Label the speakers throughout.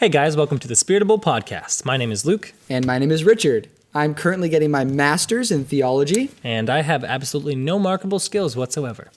Speaker 1: Hey guys, welcome to the Spiritable podcast. My name is Luke.
Speaker 2: And my name is Richard. I'm currently getting my master's in theology.
Speaker 1: And I have absolutely no marketable skills whatsoever.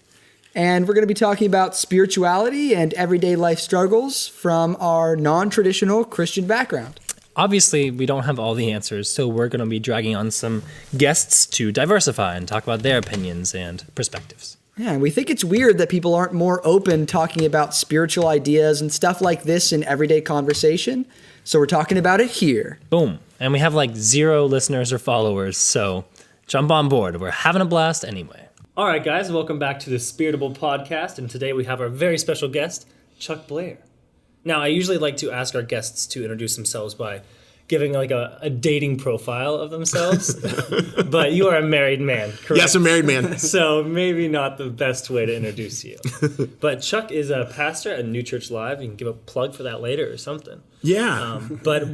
Speaker 2: And we're going to be talking about spirituality and everyday life struggles from our non-traditional Christian background.
Speaker 1: Obviously, we don't have all the answers, so we're going to be dragging on some guests to diversify and talk about their opinions and perspectives.
Speaker 2: Yeah, and we think it's weird that people aren't more open talking about spiritual ideas and stuff like this in everyday conversation. So we're talking about it here.
Speaker 1: Boom. And we have like 0 listeners or followers, so jump on board. We're having a blast anyway. All right, guys, welcome back to the Spiritable podcast. And today we have our very special guest, Chuck Blair. Now, I usually like to ask our guests to introduce themselves by giving like a dating profile of themselves, but you are a married man, correct?
Speaker 3: Yes, a married man.
Speaker 1: So maybe not the best way to introduce you. But Chuck is a pastor at New Church Live. You can give a plug for that later or something.
Speaker 3: Yeah.
Speaker 1: But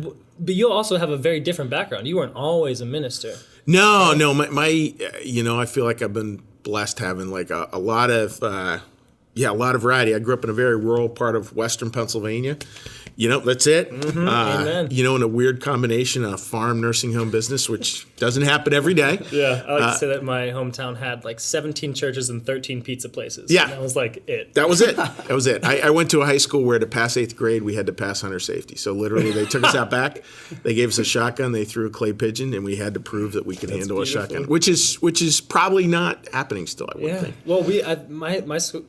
Speaker 1: you also have a very different background. You weren't always a minister.
Speaker 3: No, my I feel like I've been blessed having like a lot of variety. I grew up in a very rural part of Western Pennsylvania. That's it.
Speaker 1: Mm-hmm. Amen.
Speaker 3: In a weird combination of farm, nursing home business, which doesn't happen every day.
Speaker 1: Yeah, I like to say that my hometown had like 17 churches and 13 pizza places.
Speaker 3: Yeah.
Speaker 1: And that was like it.
Speaker 3: That was it. I went to a high school where to pass 8th grade, we had to pass hunter safety. So literally they took us out back, they gave us a shotgun, they threw a clay pigeon, and we had to prove that we could handle beautiful. A shotgun, which is probably not happening still, I would think.
Speaker 1: Well, my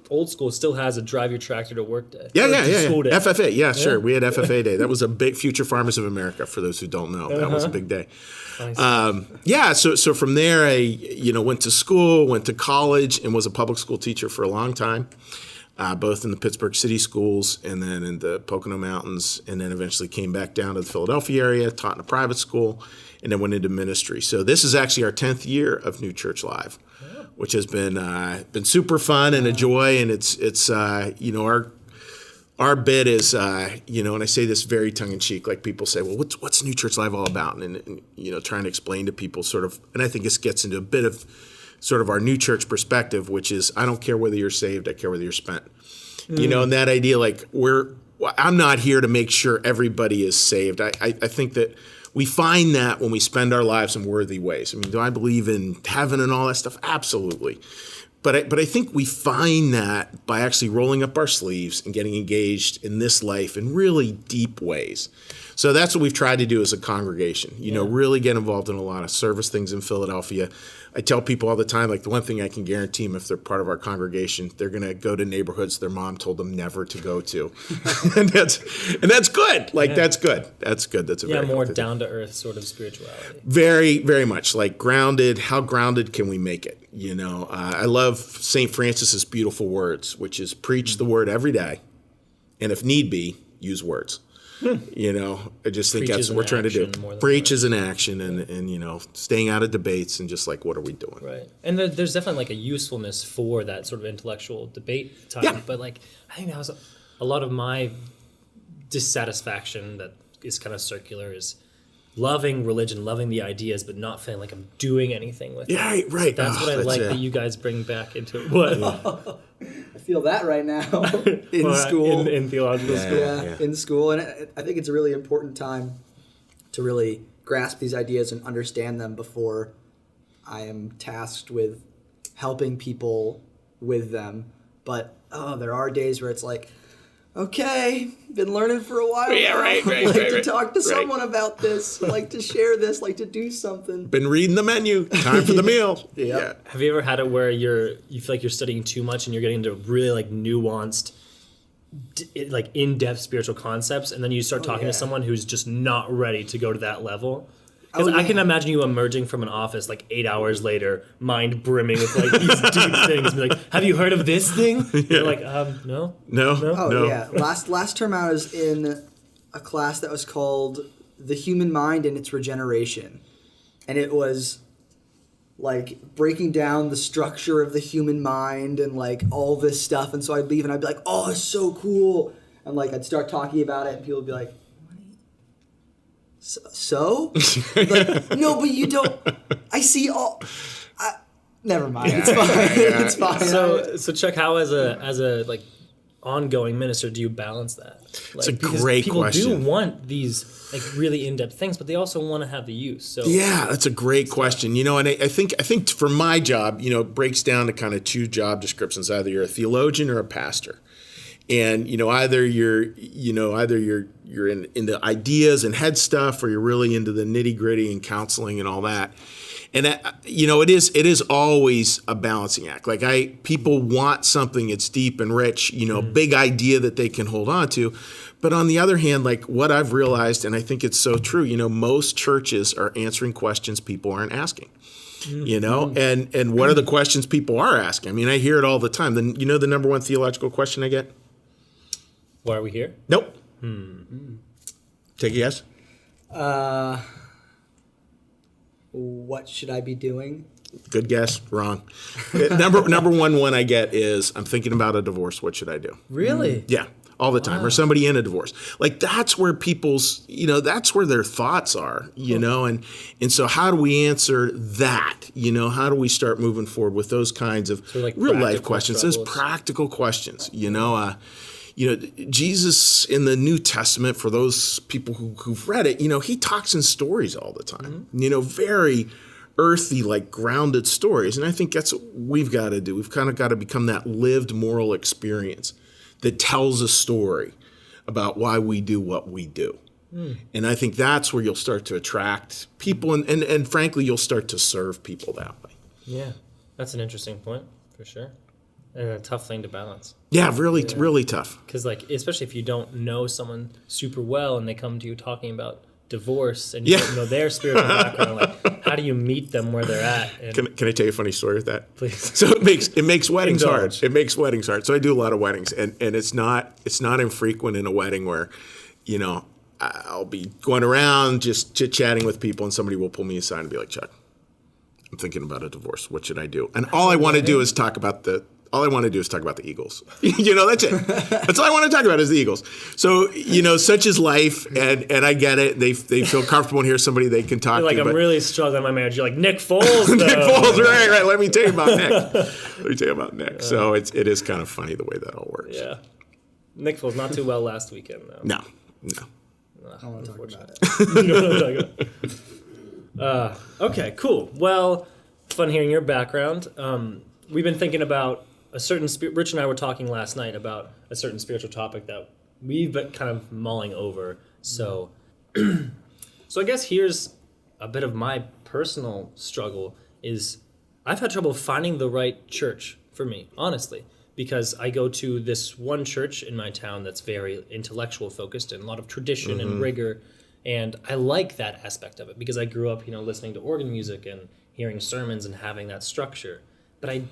Speaker 1: old school still has a drive your tractor to work day.
Speaker 3: Yeah.
Speaker 1: School day.
Speaker 3: FFA, sure. We had FFA Day. That was a big Future Farmers of America, for those who don't know. That was a big day.
Speaker 1: Nice.
Speaker 3: So from there, I went to school, went to college, and was a public school teacher for a long time, both in the Pittsburgh City schools and then in the Pocono Mountains, and then eventually came back down to the Philadelphia area, taught in a private school, and then went into ministry. So this is actually our 10th year of New Church Live, which has been super fun and a joy, and it's our bit is, and I say this very tongue-in-cheek, like people say, well, what's New Church Live all about? And trying to explain to people sort of, and I think this gets into a bit of sort of our new church perspective, which is, I don't care whether you're saved, I care whether you're spent. And that idea, like, I'm not here to make sure everybody is saved. I think that we find that when we spend our lives in worthy ways. I mean, do I believe in heaven and all that stuff? Absolutely. But I think we find that by actually rolling up our sleeves and getting engaged in this life in really deep ways. So that's what we've tried to do as a congregation, really get involved in a lot of service things in Philadelphia. I tell people all the time, like, the one thing I can guarantee them if they're part of our congregation, they're going to go to neighborhoods their mom told them never to go to. and that's good. Like, that's good. That's good. That's a very
Speaker 1: more
Speaker 3: healthy
Speaker 1: down-to-earth sort of spirituality.
Speaker 3: Very, very much. Like, grounded. How grounded can we make it? I love St. Francis's beautiful words, which is preach the word every day, and if need be, use words. I just think that's what we're trying to do. Preach is an action, and staying out of debates and just like, what are we doing?
Speaker 1: Right. And there's definitely like a usefulness for that sort of intellectual debate time.
Speaker 3: Yeah.
Speaker 1: But like, I think that was a lot of my dissatisfaction that is kind of circular is loving religion, loving the ideas, but not feeling like I'm doing anything with it.
Speaker 3: Yeah, right.
Speaker 1: So that's what I like that you guys bring back into it. What?
Speaker 2: I feel that right now in school.
Speaker 1: In theological school.
Speaker 2: Yeah, in school. And I think it's a really important time to really grasp these ideas and understand them before I am tasked with helping people with them. But, there are days where it's like, okay, been learning for a while.
Speaker 3: Yeah, right.
Speaker 2: To talk to someone about this, like to share this, like to do something.
Speaker 3: Been reading the menu. Time for the meal.
Speaker 2: Yeah.
Speaker 1: Have you ever had it where you feel like you're studying too much and you're getting into really like nuanced, like in-depth spiritual concepts, and then you start talking to someone who's just not ready to go to that level? Because I can imagine you emerging from an office like 8 hours later, mind brimming with like these deep things, and be like, "Have you heard of this thing?" You're like, "No."
Speaker 3: No.
Speaker 2: Yeah. Last term I was in a class that was called "The Human Mind and Its Regeneration," and it was like breaking down the structure of the human mind and like all this stuff. And so I'd leave and I'd be like, "Oh, it's so cool," and like I'd start talking about it, and people would be like, So? Like, no, but you don't. I see all. Never mind. It's fine. It's fine.
Speaker 1: So Chuck, how as a like ongoing minister do you balance that?
Speaker 3: It's a great question.
Speaker 1: People do want these like really in-depth things, but they also want to have the use. So
Speaker 3: yeah, that's a great question. You know, and I think for my job, you know, it breaks down to kind of two job descriptions. Either you're a theologian or a pastor. And, you know, either you're into ideas and head stuff, or you're really into the nitty gritty and counseling and all that. And that, you know, it is always a balancing act. Like people want something that's deep and rich, you know, big idea that they can hold on to. But on the other hand, like what I've realized, and I think it's so true, you know, most churches are answering questions people aren't asking. You know, and what are the questions people are asking? I mean, I hear it all the time. Then you know the number one theological question I get?
Speaker 1: Why are we here?
Speaker 3: Nope. Take a guess.
Speaker 2: What should I be doing?
Speaker 3: Good guess. Wrong. number one I get is, I'm thinking about a divorce. What should I do?
Speaker 1: Really?
Speaker 3: Yeah, all the time. Or somebody in a divorce. Like that's where people's, you know, that's where their thoughts are, you know, and so how do we answer that? You know, how do we start moving forward with those kinds of
Speaker 1: like
Speaker 3: real life questions,
Speaker 1: struggles.
Speaker 3: those practical questions, you know, Jesus in the New Testament, for those people who've read it, you know, he talks in stories all the time, you know, very earthy, like grounded stories. And I think that's what we've got to do. We've kind of got to become that lived moral experience that tells a story about why we do what we do. And I think that's where you'll start to attract people and frankly, you'll start to serve people that way.
Speaker 1: Yeah, that's an interesting point for sure. And a tough thing to balance.
Speaker 3: Yeah, really tough.
Speaker 1: Because, like, especially if you don't know someone super well and they come to you talking about divorce and you don't know their spiritual background, like, how do you meet them where they're at? And
Speaker 3: Can I tell you a funny story with that?
Speaker 1: Please.
Speaker 3: So it makes weddings
Speaker 1: Indulge.
Speaker 3: hard. It makes weddings hard. So I do a lot of weddings, and it's not infrequent in a wedding where, you know, I'll be going around just chit-chatting with people, and somebody will pull me aside and be like, Chuck, I'm thinking about a divorce. What should I do? And all I want to do is talk about the Eagles. You know, that's it. That's all I want to talk about is the Eagles. So, you know, such is life, and I get it. They feel comfortable in here, somebody they can talk
Speaker 1: You're like,
Speaker 3: to.
Speaker 1: I'm really struggling in my marriage. You're like, Nick Foles, though.
Speaker 3: Nick Foles, right. Let me tell you about Nick. So it is kind of funny the way that all works.
Speaker 1: Yeah. Nick Foles, not too well last weekend, though.
Speaker 3: No.
Speaker 2: I don't want to talk about it.
Speaker 1: You know what I'm talking about. Okay, cool. Well, fun hearing your background. We've been thinking about a certain Rich and I were talking last night about a certain spiritual topic that we've been kind of mulling over. So, so I guess here's a bit of my personal struggle is I've had trouble finding the right church for me, honestly, because I go to this one church in my town that's very intellectual focused and a lot of tradition and rigor. And I like that aspect of it because I grew up, you know, listening to organ music and hearing sermons and having that structure. But I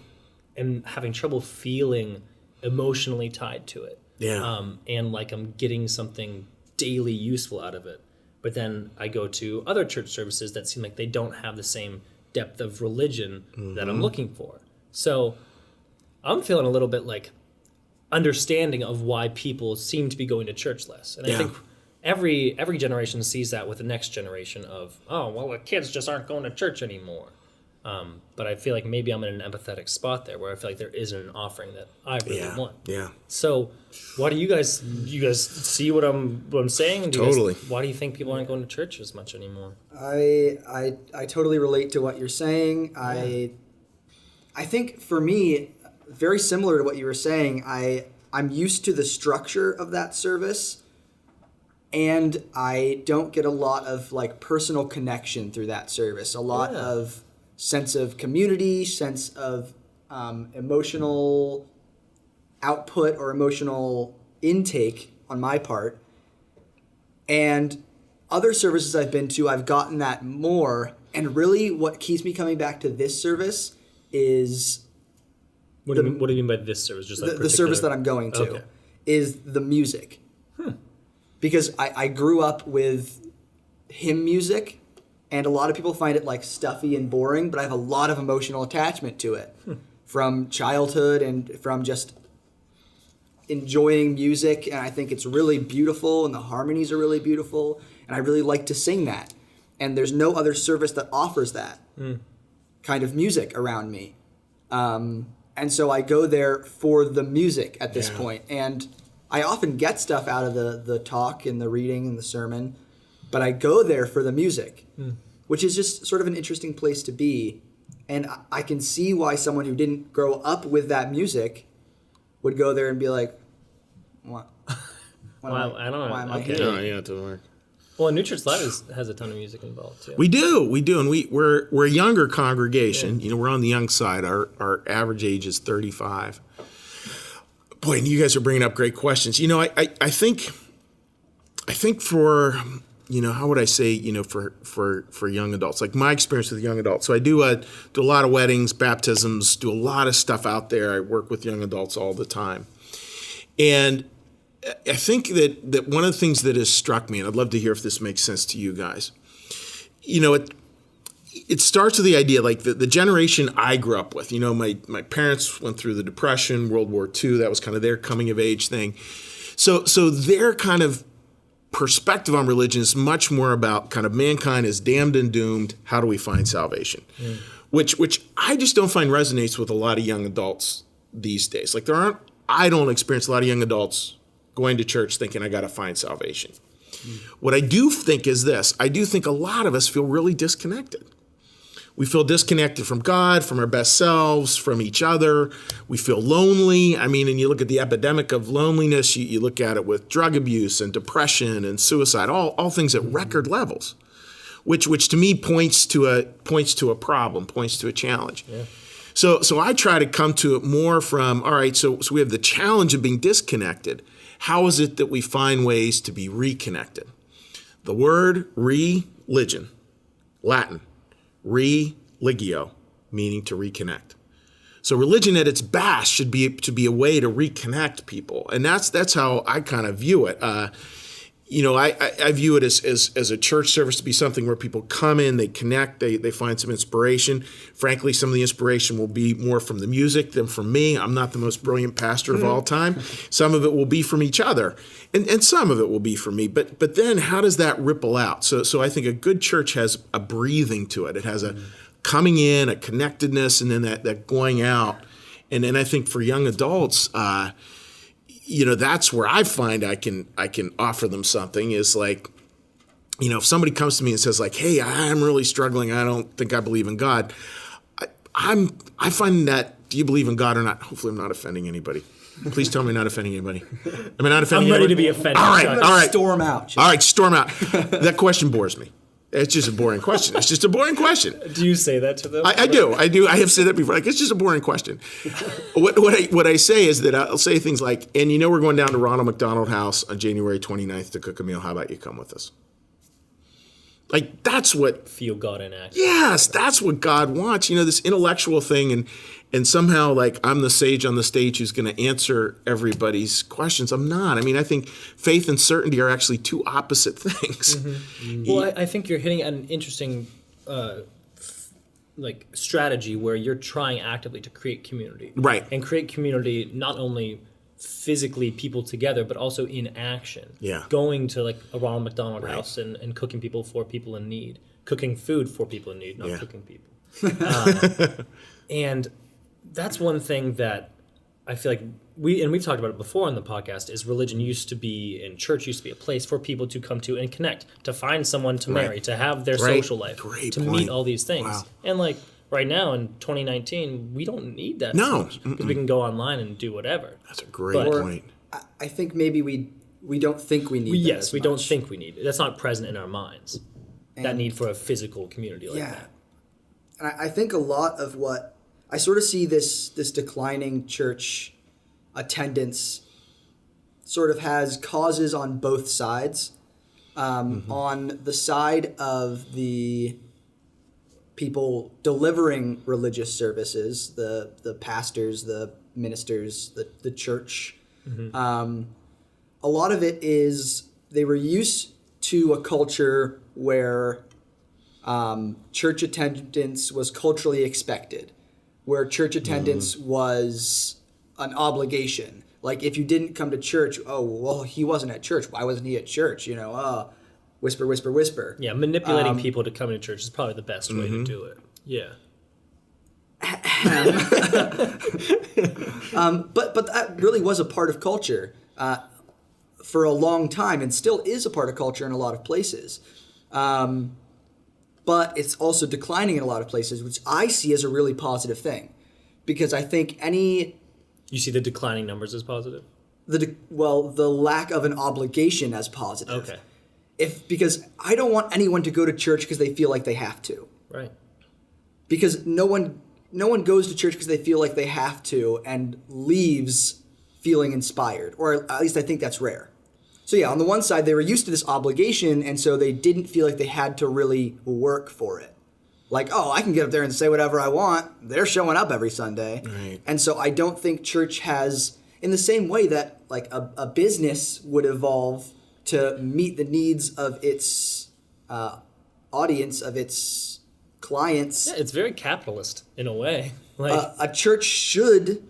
Speaker 1: am having trouble feeling emotionally tied to it.
Speaker 3: Yeah.
Speaker 1: And like I'm getting something daily useful out of it. But then I go to other church services that seem like they don't have the same depth of religion that I'm looking for. So I'm feeling a little bit like understanding of why people seem to be going to church less. And I think every generation sees that with the next generation of, oh, well, the kids just aren't going to church anymore. But I feel like maybe I'm in an empathetic spot there where I feel like there isn't an offering that I really want.
Speaker 3: Yeah.
Speaker 1: So why do you guys see what I'm saying?
Speaker 3: Totally.
Speaker 1: Why do you think people aren't going to church as much anymore?
Speaker 2: I totally relate to what you're saying. I think for me, very similar to what you were saying, I'm used to the structure of that service, and I don't get a lot of like personal connection through that service. A lot of sense of community, sense of emotional output or emotional intake on my part. And other services I've been to, I've gotten that more. And really what keeps me coming back to this service is...
Speaker 1: What do you mean by this service? Just like
Speaker 2: the service that I'm going to is the music. Because I grew up with hymn music, and a lot of people find it like stuffy and boring, but I have a lot of emotional attachment to it from childhood and from just enjoying music. And I think it's really beautiful, and the harmonies are really beautiful, and I really like to sing that. And there's no other service that offers that kind of music around me. And so I go there for the music at this point. And I often get stuff out of the talk and the reading and the sermon, but I go there for the music, which is just sort of an interesting place to be. And I can see why someone who didn't grow up with that music would go there and be like, what?
Speaker 1: Wow, I don't know.
Speaker 2: Why am I
Speaker 1: Okay.
Speaker 2: here?
Speaker 3: No, yeah, it doesn't work.
Speaker 1: Well, New Church Live has a ton of music involved too.
Speaker 3: We do, and we're a younger congregation. You know, we're on the young side. Our average age is 35. Boy, and you guys are bringing up great questions. You know, I think for, you know, how would I say, you know, for young adults, like my experience with young adults. So I do a lot of weddings, baptisms, do a lot of stuff out there. I work with young adults all the time, and I think that one of the things that has struck me, and I'd love to hear if this makes sense to you guys, you know, it starts with the idea, like the generation I grew up with. You know, my parents went through the Depression, World War II. That was kind of their coming of age thing. So their kind of perspective on religion is much more about kind of mankind is damned and doomed. How do we find salvation? Which I just don't find resonates with a lot of young adults these days. Like I don't experience a lot of young adults going to church thinking I got to find salvation. What I do think is this. I do think a lot of us feel really disconnected. We feel disconnected from God, from our best selves, from each other. We feel lonely. I mean, and you look at the epidemic of loneliness, you look at it with drug abuse and depression and suicide, all things at record levels, which to me points to a problem, points to a challenge. Yeah. So I try to come to it more from, all right, so we have the challenge of being disconnected. How is it that we find ways to be reconnected? The word religion, Latin, religio, meaning to reconnect. So religion at its best should be a way to reconnect people. And that's how I kind of view it. You know, I view it as a church service to be something where people come in, they connect, they find some inspiration. Frankly, some of the inspiration will be more from the music than from me. I'm not the most brilliant pastor of all time. Some of it will be from each other, and some of it will be from me. But then how does that ripple out? So I think a good church has a breathing to it. It has a coming in, a connectedness, and then that going out. And then I think for young adults, you know, that's where I find I can offer them something is like, you know, if somebody comes to me and says like, hey, I'm really struggling. I don't think I believe in God. I find that, do you believe in God or not? Hopefully I'm not offending anybody. Please tell me I'm not offending anybody. Am I not offending
Speaker 1: I'm ready
Speaker 3: anybody?
Speaker 1: to be offended.
Speaker 3: All right.
Speaker 2: Storm out.
Speaker 3: All right, storm out. That question bores me. It's just a boring question. It's just a boring question.
Speaker 1: Do you say that to them?
Speaker 3: I do. I have said that before. Like, it's just a boring question. What I say is that I'll say things like, and you know we're going down to Ronald McDonald House on January 29th to cook a meal. How about you come with us? Like, that's what...
Speaker 1: Feel God in action.
Speaker 3: Yes, that's what God wants. You know, this intellectual thing, and somehow, like, I'm the sage on the stage who's going to answer everybody's questions. I'm not. I mean, I think faith and certainty are actually two opposite things.
Speaker 1: Well, I think you're hitting an interesting strategy where you're trying actively to create community.
Speaker 3: Right.
Speaker 1: And create community not only physically people together, but also in action.
Speaker 3: Yeah.
Speaker 1: Going to like a Ronald McDonald House and cooking people for people in need. Cooking food for people in need, not cooking people. And that's one thing that I feel like we've talked about it before on the podcast, is religion used to be, and church used to be a place for people to come to and connect, to find someone to marry, to have their social life, to meet all these things. Wow. And like right now in 2019, we don't need that much because we can go online and do whatever.
Speaker 3: That's a great point.
Speaker 2: I think maybe we don't think we need that.
Speaker 1: Yes, we don't think we need it. That's not present in our minds. And that need for a physical community like that.
Speaker 2: And I think a lot of what I sort of see this declining church attendance sort of has causes on both sides. On the side of the people delivering religious services, the pastors, the ministers, the church, a lot of it is they were used to a culture where church attendance was culturally expected, where church attendance was an obligation. Like if you didn't come to church, oh, well, he wasn't at church. Why wasn't he at church? You know, whisper, whisper, whisper.
Speaker 1: Yeah, manipulating people to come to church is probably the best way to do it. Yeah.
Speaker 2: But that really was a part of culture for a long time, and still is a part of culture in a lot of places. But it's also declining in a lot of places, which I see as a really positive thing, because I think
Speaker 1: You see the declining numbers as positive?
Speaker 2: the lack of an obligation as positive.
Speaker 1: Okay.
Speaker 2: Because I don't want anyone to go to church because they feel like they have to.
Speaker 1: Right.
Speaker 2: Because no one goes to church because they feel like they have to and leaves feeling inspired, or at least I think that's rare. So yeah, on the one side, they were used to this obligation, and so they didn't feel like they had to really work for it. Like, oh, I can get up there and say whatever I want. They're showing up every Sunday.
Speaker 3: Right.
Speaker 2: And so I don't think church has, in the same way that like a business would evolve to meet the needs of its audience, of its clients.
Speaker 1: Yeah, it's very capitalist in a way. Like
Speaker 2: A church should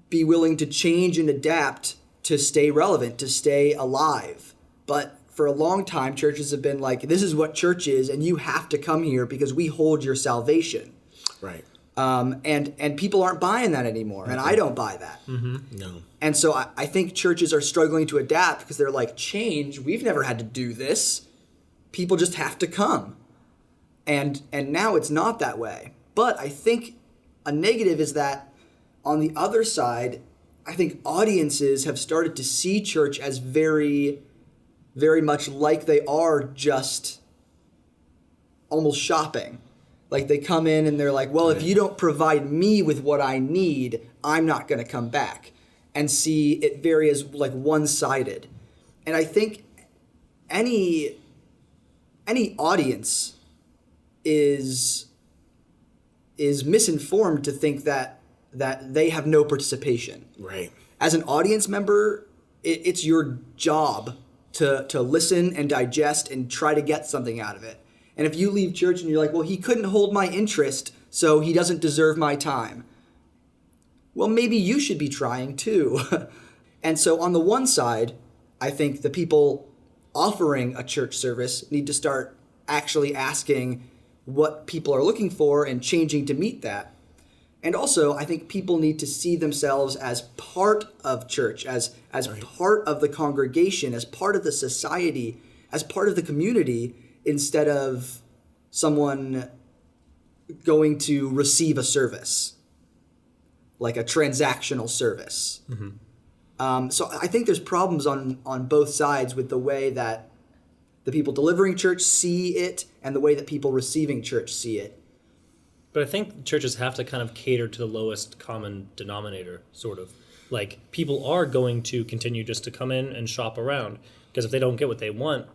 Speaker 2: be willing to change and adapt to stay relevant, to stay alive. But for a long time, churches have been like, this is what church is, and you have to come here because we hold your salvation.
Speaker 3: Right.
Speaker 2: And people aren't buying that anymore, and I don't buy that.
Speaker 1: Mm-hmm.
Speaker 3: No.
Speaker 2: And so I think churches are struggling to adapt because they're like, change, we've never had to do this. People just have to come. And now it's not that way. But I think a negative is that on the other side, I think audiences have started to see church as very, very much like they are just almost shopping. Like they come in and they're like, well, if you don't provide me with what I need, I'm not going to come back. And see it very as like one-sided. And I think any audience is misinformed to think that they have no participation.
Speaker 3: Right.
Speaker 2: As an audience member, it's your job to listen and digest and try to get something out of it. And if you leave church and you're like, well, he couldn't hold my interest, so he doesn't deserve my time. Well, maybe you should be trying too. And so on the one side, I think the people offering a church service need to start actually asking what people are looking for and changing to meet that. And also, I think people need to see themselves as part of church, as part of the congregation, as part of the society, as part of the community, instead of someone going to receive a service, like a transactional service. Mm-hmm. So I think there's problems on both sides with the way that the people delivering church see it and the way that people receiving church see it.
Speaker 1: But I think churches have to kind of cater to the lowest common denominator, sort of. Like, people are going to continue just to come in and shop around, because if they don't get what they want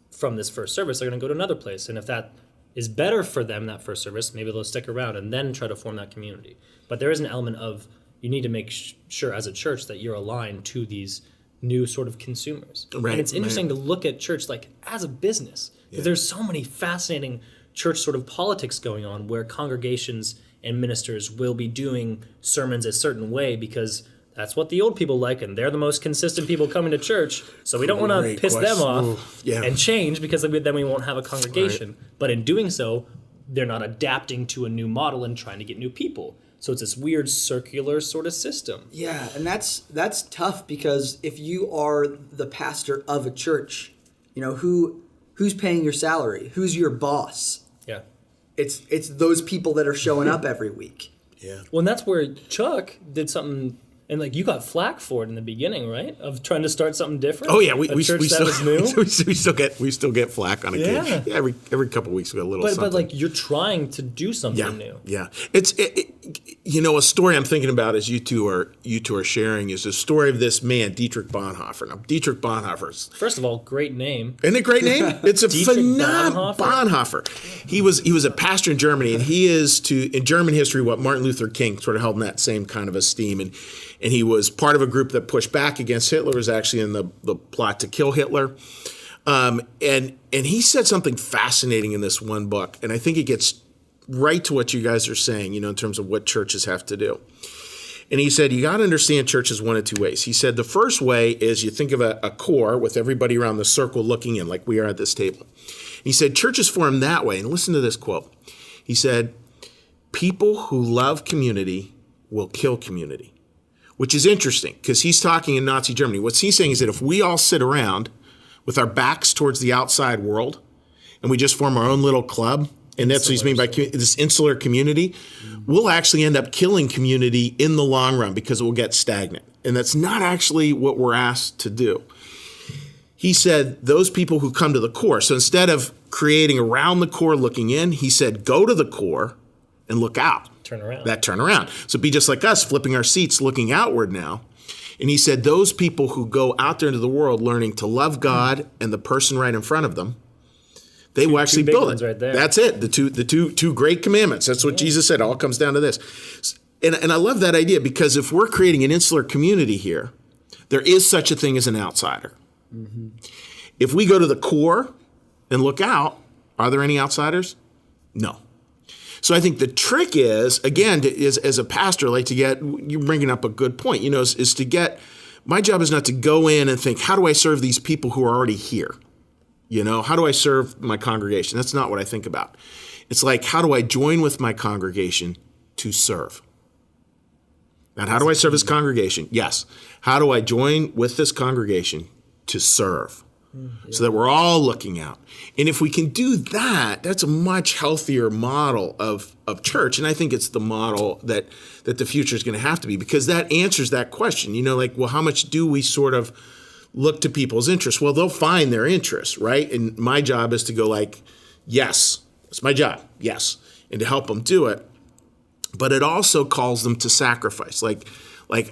Speaker 1: from this first service, they're going to go to another place. And if that is better for them, that first service, maybe they'll stick around and then try to form that community. But there is an element of, you need to make sure as a church that you're aligned to these new sort of consumers.
Speaker 3: Right,
Speaker 1: and it's interesting
Speaker 3: right.
Speaker 1: to look at church like as a business. Yeah. There's so many fascinating church sort of politics going on where congregations and ministers will be doing sermons a certain way because that's what the old people like, and they're the most consistent people coming to church, so we don't want to piss them off and change because then we won't have a congregation. Right. But in doing so, they're not adapting to a new model and trying to get new people. So it's this weird circular sort of system.
Speaker 2: Yeah, and that's tough because if you are the pastor of a church, you know, who's paying your salary? Who's your boss?
Speaker 1: Yeah.
Speaker 2: It's those people that are showing up every week.
Speaker 3: Yeah.
Speaker 1: Well, and that's where Chuck did something, and like you got flack for it in the beginning, right? Of trying to start something different.
Speaker 3: Oh yeah, we still
Speaker 1: new.
Speaker 3: we still get flack on occasion. Yeah, every couple of weeks we got a little something.
Speaker 1: But like you're trying to do something new.
Speaker 3: Yeah. It's you know, a story I'm thinking about as you two are sharing is the story of this man, Dietrich Bonhoeffer. Now, Dietrich Bonhoeffer's,
Speaker 1: first of all, great name.
Speaker 3: Isn't it a great name? It's a
Speaker 1: phenomenal
Speaker 3: Bonhoeffer. He was a pastor in Germany, and he is in German history what Martin Luther King sort of held in that same kind of esteem. And he was part of a group that pushed back against Hitler, was actually in the plot to kill Hitler. And he said something fascinating in this one book, and I think it gets right to what you guys are saying, you know, in terms of what churches have to do. And he said, you got to understand churches one of two ways. He said, the first way is you think of a core with everybody around the circle looking in like we are at this table. He said, churches form that way. And listen to this quote. He said, people who love community will kill community, which is interesting because he's talking in Nazi Germany. What he's saying is that if we all sit around with our backs towards the outside world and we just form our own little club, and that's what he's mean by this insular community, we'll actually end up killing community in the long run because it will get stagnant. And that's not actually what we're asked to do. He said those people who come to the core, so instead of creating around the core looking in, he said go to the core and look out.
Speaker 1: Turn around.
Speaker 3: Turn around. So be just like us, flipping our seats, looking outward now. And he said those people who go out there into the world learning to love God and the person right in front of them, they will actually build it.
Speaker 1: Right there.
Speaker 3: That's it. The two great commandments. That's what Jesus said. It all comes down to this. And I love that idea because if we're creating an insular community here, there is such a thing as an outsider. Mm-hmm. If we go to the core and look out, are there any outsiders? No. So I think the trick is, again, as a pastor, like to get, you're bringing up a good point, is to get, my job is not to go in and think, how do I serve these people who are already here? How do I serve my congregation? That's not what I think about. It's like, how do I join with my congregation to serve? Not how do I serve this congregation? Yes. How do I join with this congregation to serve? So that we're all looking out. And if we can do that, that's a much healthier model of church. And I think it's the model that the future is going to have to be, because that answers that question. Well, how much do we sort of look to people's interests? Well, they'll find their interests, right? And my job is to go like, yes, it's my job, yes, and to help them do it. But it also calls them to sacrifice. Can I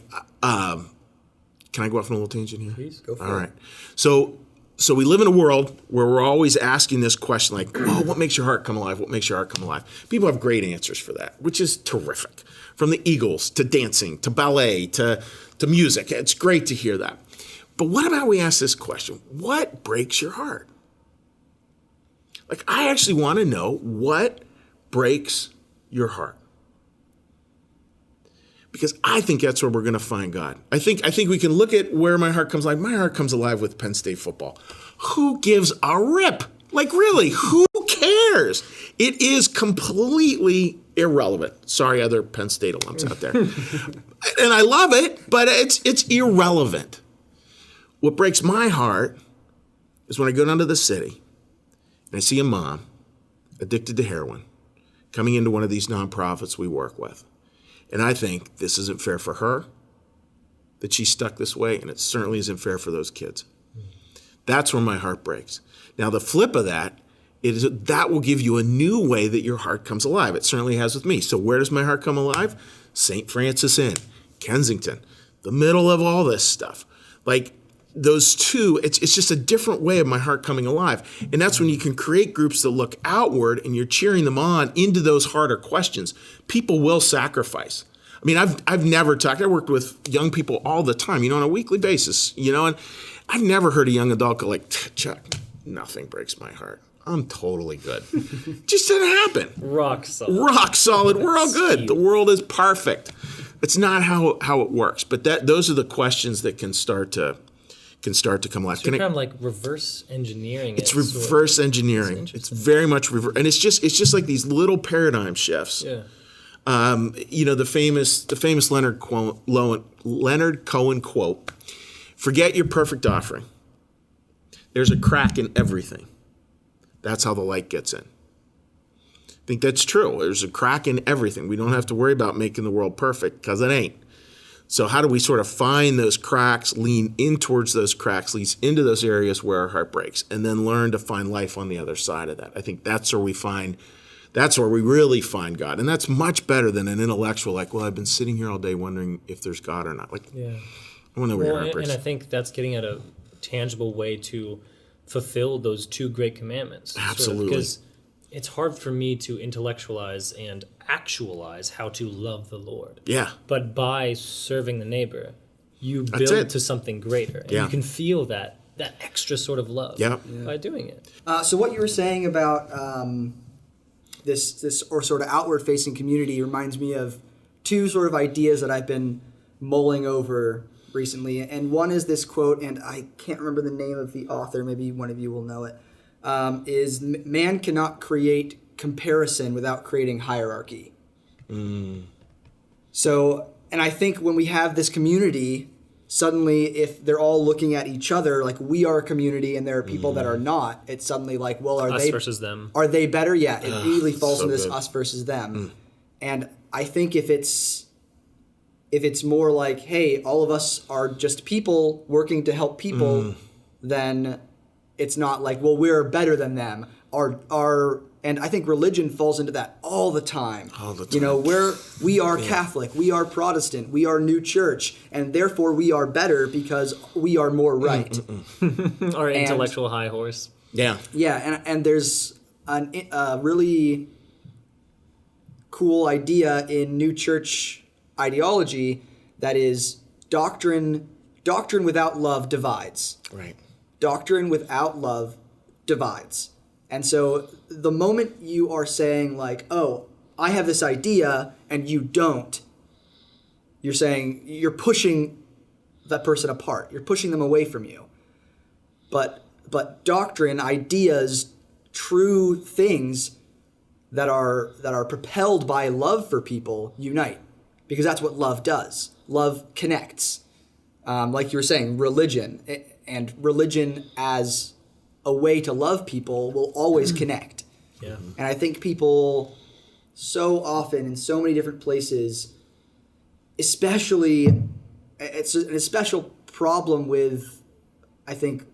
Speaker 3: go off on a little tangent here?
Speaker 2: Please, go for it.
Speaker 3: All right. So we live in a world where we're always asking this question like, what makes your heart come alive? What makes your heart come alive? People have great answers for that, which is terrific. From the Eagles to dancing to ballet to music. It's great to hear that. But what about we ask this question? What breaks your heart? I actually want to know what breaks your heart. Because I think that's where we're going to find God. I think we can look at where my heart comes alive. My heart comes alive with Penn State football. Who gives a rip? Really, who cares? It is completely irrelevant. Sorry, other Penn State alums out there. And I love it, but it's irrelevant. What breaks my heart is when I go down to the city and I see a mom addicted to heroin coming into one of these nonprofits we work with. And I think this isn't fair for her, that she's stuck this way, and it certainly isn't fair for those kids. That's where my heart breaks. Now, the flip of that is that will give you a new way that your heart comes alive. It certainly has with me. So where does my heart come alive? St. Francis Inn, Kensington, the middle of all this stuff. Those two, it's just a different way of my heart coming alive. And that's when you can create groups that look outward and you're cheering them on into those harder questions. People will sacrifice. I've never talked, I worked with young people all the time, on a weekly basis, and I've never heard a young adult go like, Chuck, nothing breaks my heart. I'm totally good. Just didn't happen.
Speaker 1: Rock solid.
Speaker 3: Rock solid. We're all good. The world is perfect. It's not how it works. But those are the questions that can start to come alive.
Speaker 1: So you're kind of like reverse engineering.
Speaker 3: It's reverse engineering. It's very much reverse, and it's just like these little paradigm shifts.
Speaker 1: Yeah.
Speaker 3: The famous Leonard Cohen quote: "Forget your perfect offering. There's a crack in everything. That's how the light gets in." I think that's true. There's a crack in everything. We don't have to worry about making the world perfect because it ain't. So how do we sort of find those cracks, lean in towards those cracks, lean into those areas where our heart breaks, and then learn to find life on the other side of that? I think that's where we really find God. And that's much better than an intellectual I've been sitting here all day wondering if there's God or not. I want to know where your heart breaks.
Speaker 1: And I think that's getting at a tangible way to fulfill those two great commandments.
Speaker 3: Absolutely.
Speaker 1: Because it's hard for me to intellectualize and actualize how to love the Lord.
Speaker 3: Yeah.
Speaker 1: But by serving the neighbor, you build to something greater. And you can feel that extra sort of love by doing it.
Speaker 2: So what you were saying about this or sort of outward-facing community reminds me of two sort of ideas that I've been mulling over recently. And one is this quote, and I can't remember the name of the author. Maybe one of you will know it. Is man cannot create comparison without creating hierarchy. So, and I think when we have this community, suddenly if they're all looking at each other, like we are a community and there are people that are not, it's suddenly like, well, are
Speaker 1: Us
Speaker 2: they
Speaker 1: versus them.
Speaker 2: Are they better? Yeah, it immediately falls
Speaker 3: so
Speaker 2: into this
Speaker 3: good.
Speaker 2: us versus them. And I think if it's more like, hey, all of us are just people working to help people, then it's not like, well, we're better than them. And I think religion falls into that all the time.
Speaker 3: All the time.
Speaker 2: You know, we are Catholic, we are Protestant, we are New Church, and therefore we are better because we are more right.
Speaker 1: Our intellectual high horse.
Speaker 3: Yeah.
Speaker 2: Yeah, and there's a really cool idea in New Church ideology that is doctrine without love divides.
Speaker 3: Right.
Speaker 2: Doctrine without love divides. And so the moment you are saying like, oh, I have this idea and you don't, you're saying you're pushing that person apart. You're pushing them away from you. But doctrine, ideas, true things that are propelled by love for people unite, because that's what love does. Love connects. Like you were saying, religion as a way to love people will always connect.
Speaker 1: Yeah.
Speaker 2: And I think people so often in so many different places, especially, it's a special problem with, I think,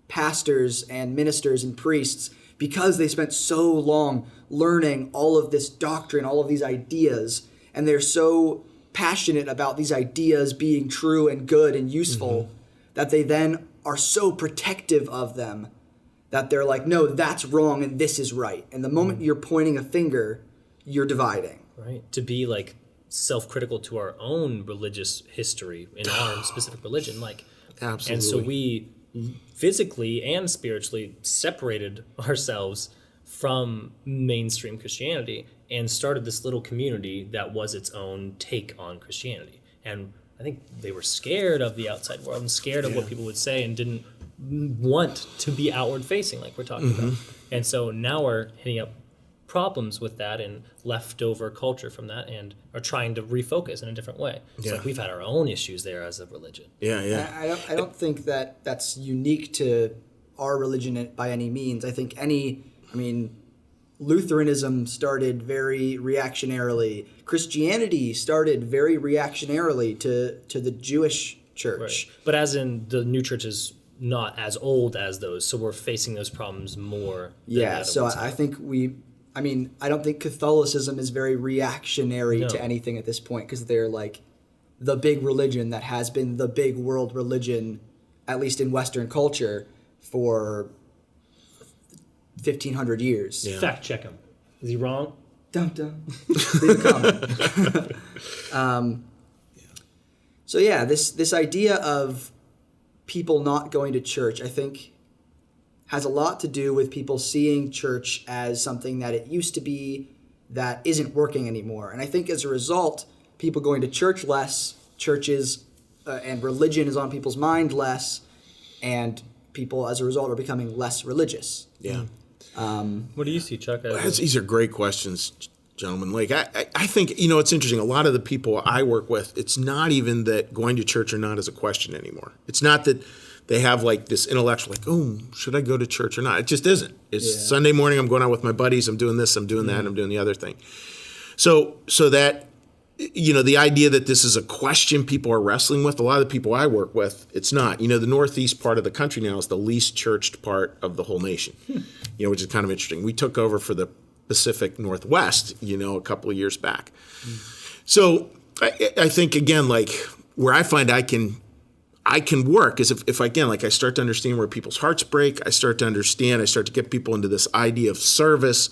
Speaker 2: pastors and ministers and priests, because they spent so long learning all of this doctrine, all of these ideas, and they're so passionate about these ideas being true and good and useful that they then are so protective of them that they're like, no, that's wrong and this is right. And the moment you're pointing a finger, you're dividing.
Speaker 1: Right. To be like self-critical to our own religious history in our specific religion. Like,
Speaker 3: Absolutely.
Speaker 1: and so we physically and spiritually separated ourselves from mainstream Christianity and started this little community that was its own take on Christianity. And I think they were scared of the outside world and scared of what people would say and didn't want to be outward facing like we're talking about. And so now we're hitting up problems with that and leftover culture from that and are trying to refocus in a different way. It's like we've had our own issues there as a religion.
Speaker 3: Yeah.
Speaker 2: I don't think that that's unique to our religion by any means. I think Lutheranism started very reactionarily. Christianity started very reactionarily to the Jewish church.
Speaker 1: Right. But as in the new church is not as old as those, so we're facing those problems more.
Speaker 2: Yeah, so I think I don't think Catholicism is very reactionary to anything at this point, because they're like the big religion that has been the big world religion, at least in Western culture, for 1,500 years.
Speaker 3: Yeah.
Speaker 1: Fact check him. Is he wrong?
Speaker 2: Dun dun. Leave a comment. So yeah, this idea of people not going to church, I think, has a lot to do with people seeing church as something that it used to be that isn't working anymore. And I think as a result, people going to church less, churches and religion is on people's mind less, and people as a result are becoming less religious.
Speaker 3: Yeah.
Speaker 1: What do you see, Chuck?
Speaker 3: These are great questions, gentlemen. Like, I think, it's interesting. A lot of the people I work with, it's not even that going to church or not is a question anymore. It's not that they have like this intellectual, like, oh, should I go to church or not? It just isn't. It's Sunday morning, I'm going out with my buddies, I'm doing this, I'm doing that, I'm doing the other thing. So that, the idea that this is a question people are wrestling with, a lot of the people I work with, it's not. The northeast part of the country now is the least churched part of the whole nation, which is kind of interesting. We took over for the Pacific Northwest, a couple of years back. So I think, again, like where I find I can work is if again, like I start to understand where people's hearts break, I start to get people into this idea of service,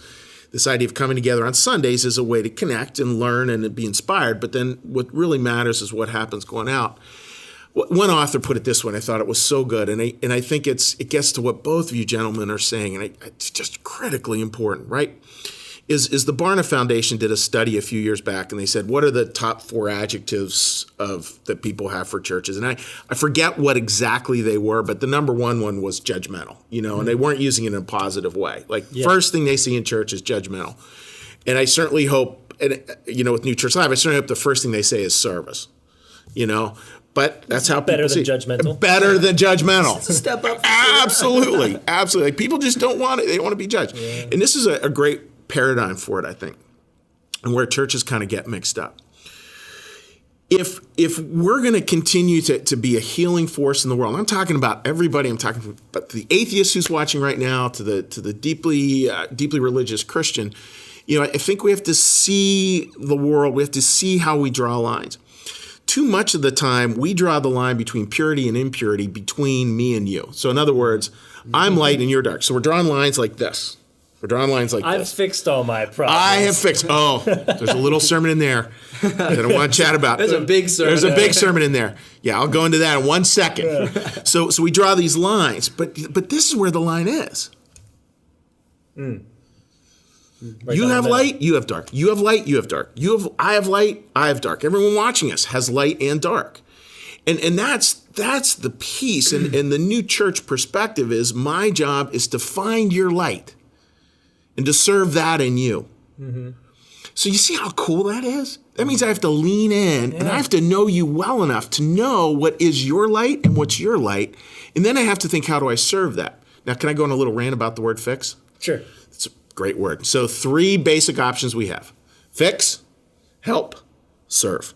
Speaker 3: this idea of coming together on Sundays as a way to connect and learn and be inspired. But then what really matters is what happens going out. One author put it this way, and I thought it was so good, and I think it gets to what both of you gentlemen are saying, and it's just critically important, right? Is the Barna Foundation did a study a few years back, and they said, what are the top 4 adjectives that people have for churches? And I forget what exactly they were, but the number one was judgmental, and they weren't using it in a positive way. Like, first thing they see in church is judgmental. And I certainly hope, and with New Church Live, I certainly hope the first thing they say is service. But that's how
Speaker 1: better
Speaker 3: people
Speaker 1: than
Speaker 3: see
Speaker 1: judgmental.
Speaker 3: Better than judgmental.
Speaker 2: It's a step up.
Speaker 3: Absolutely. Absolutely. People just don't want it. They want to be judged. Yeah. And this is a great paradigm for it, I think, and where churches kind of get mixed up. If we're going to continue to be a healing force in the world, I'm talking about everybody. I'm talking about the atheist who's watching right now, to the deeply religious Christian. I think we have to see the world. We have to see how we draw lines. Too much of the time, we draw the line between purity and impurity between me and you. So in other words, I'm light and you're dark. So we're drawing lines like this.
Speaker 1: I've fixed all my problems.
Speaker 3: I have fixed. Oh, there's a little sermon in there that I want to chat about.
Speaker 2: There's a big sermon.
Speaker 3: There's a big sermon in there. Yeah, I'll go into that in 1 second. Yeah. So we draw these lines, but this is where the line is. Right, you have light, you have dark. You have light, you have dark. I have light, I have dark. Everyone watching us has light and dark. And that's the piece. And the new church perspective is my job is to find your light and to serve that in you. Mm-hmm. So you see how cool that is? That means I have to lean in and I have to know you well enough to know what is your light and what's your light. And then I have to think, how do I serve that? Now, can I go on a little rant about the word fix?
Speaker 1: Sure.
Speaker 3: It's a great word. So 3 basic options we have: fix, help, serve.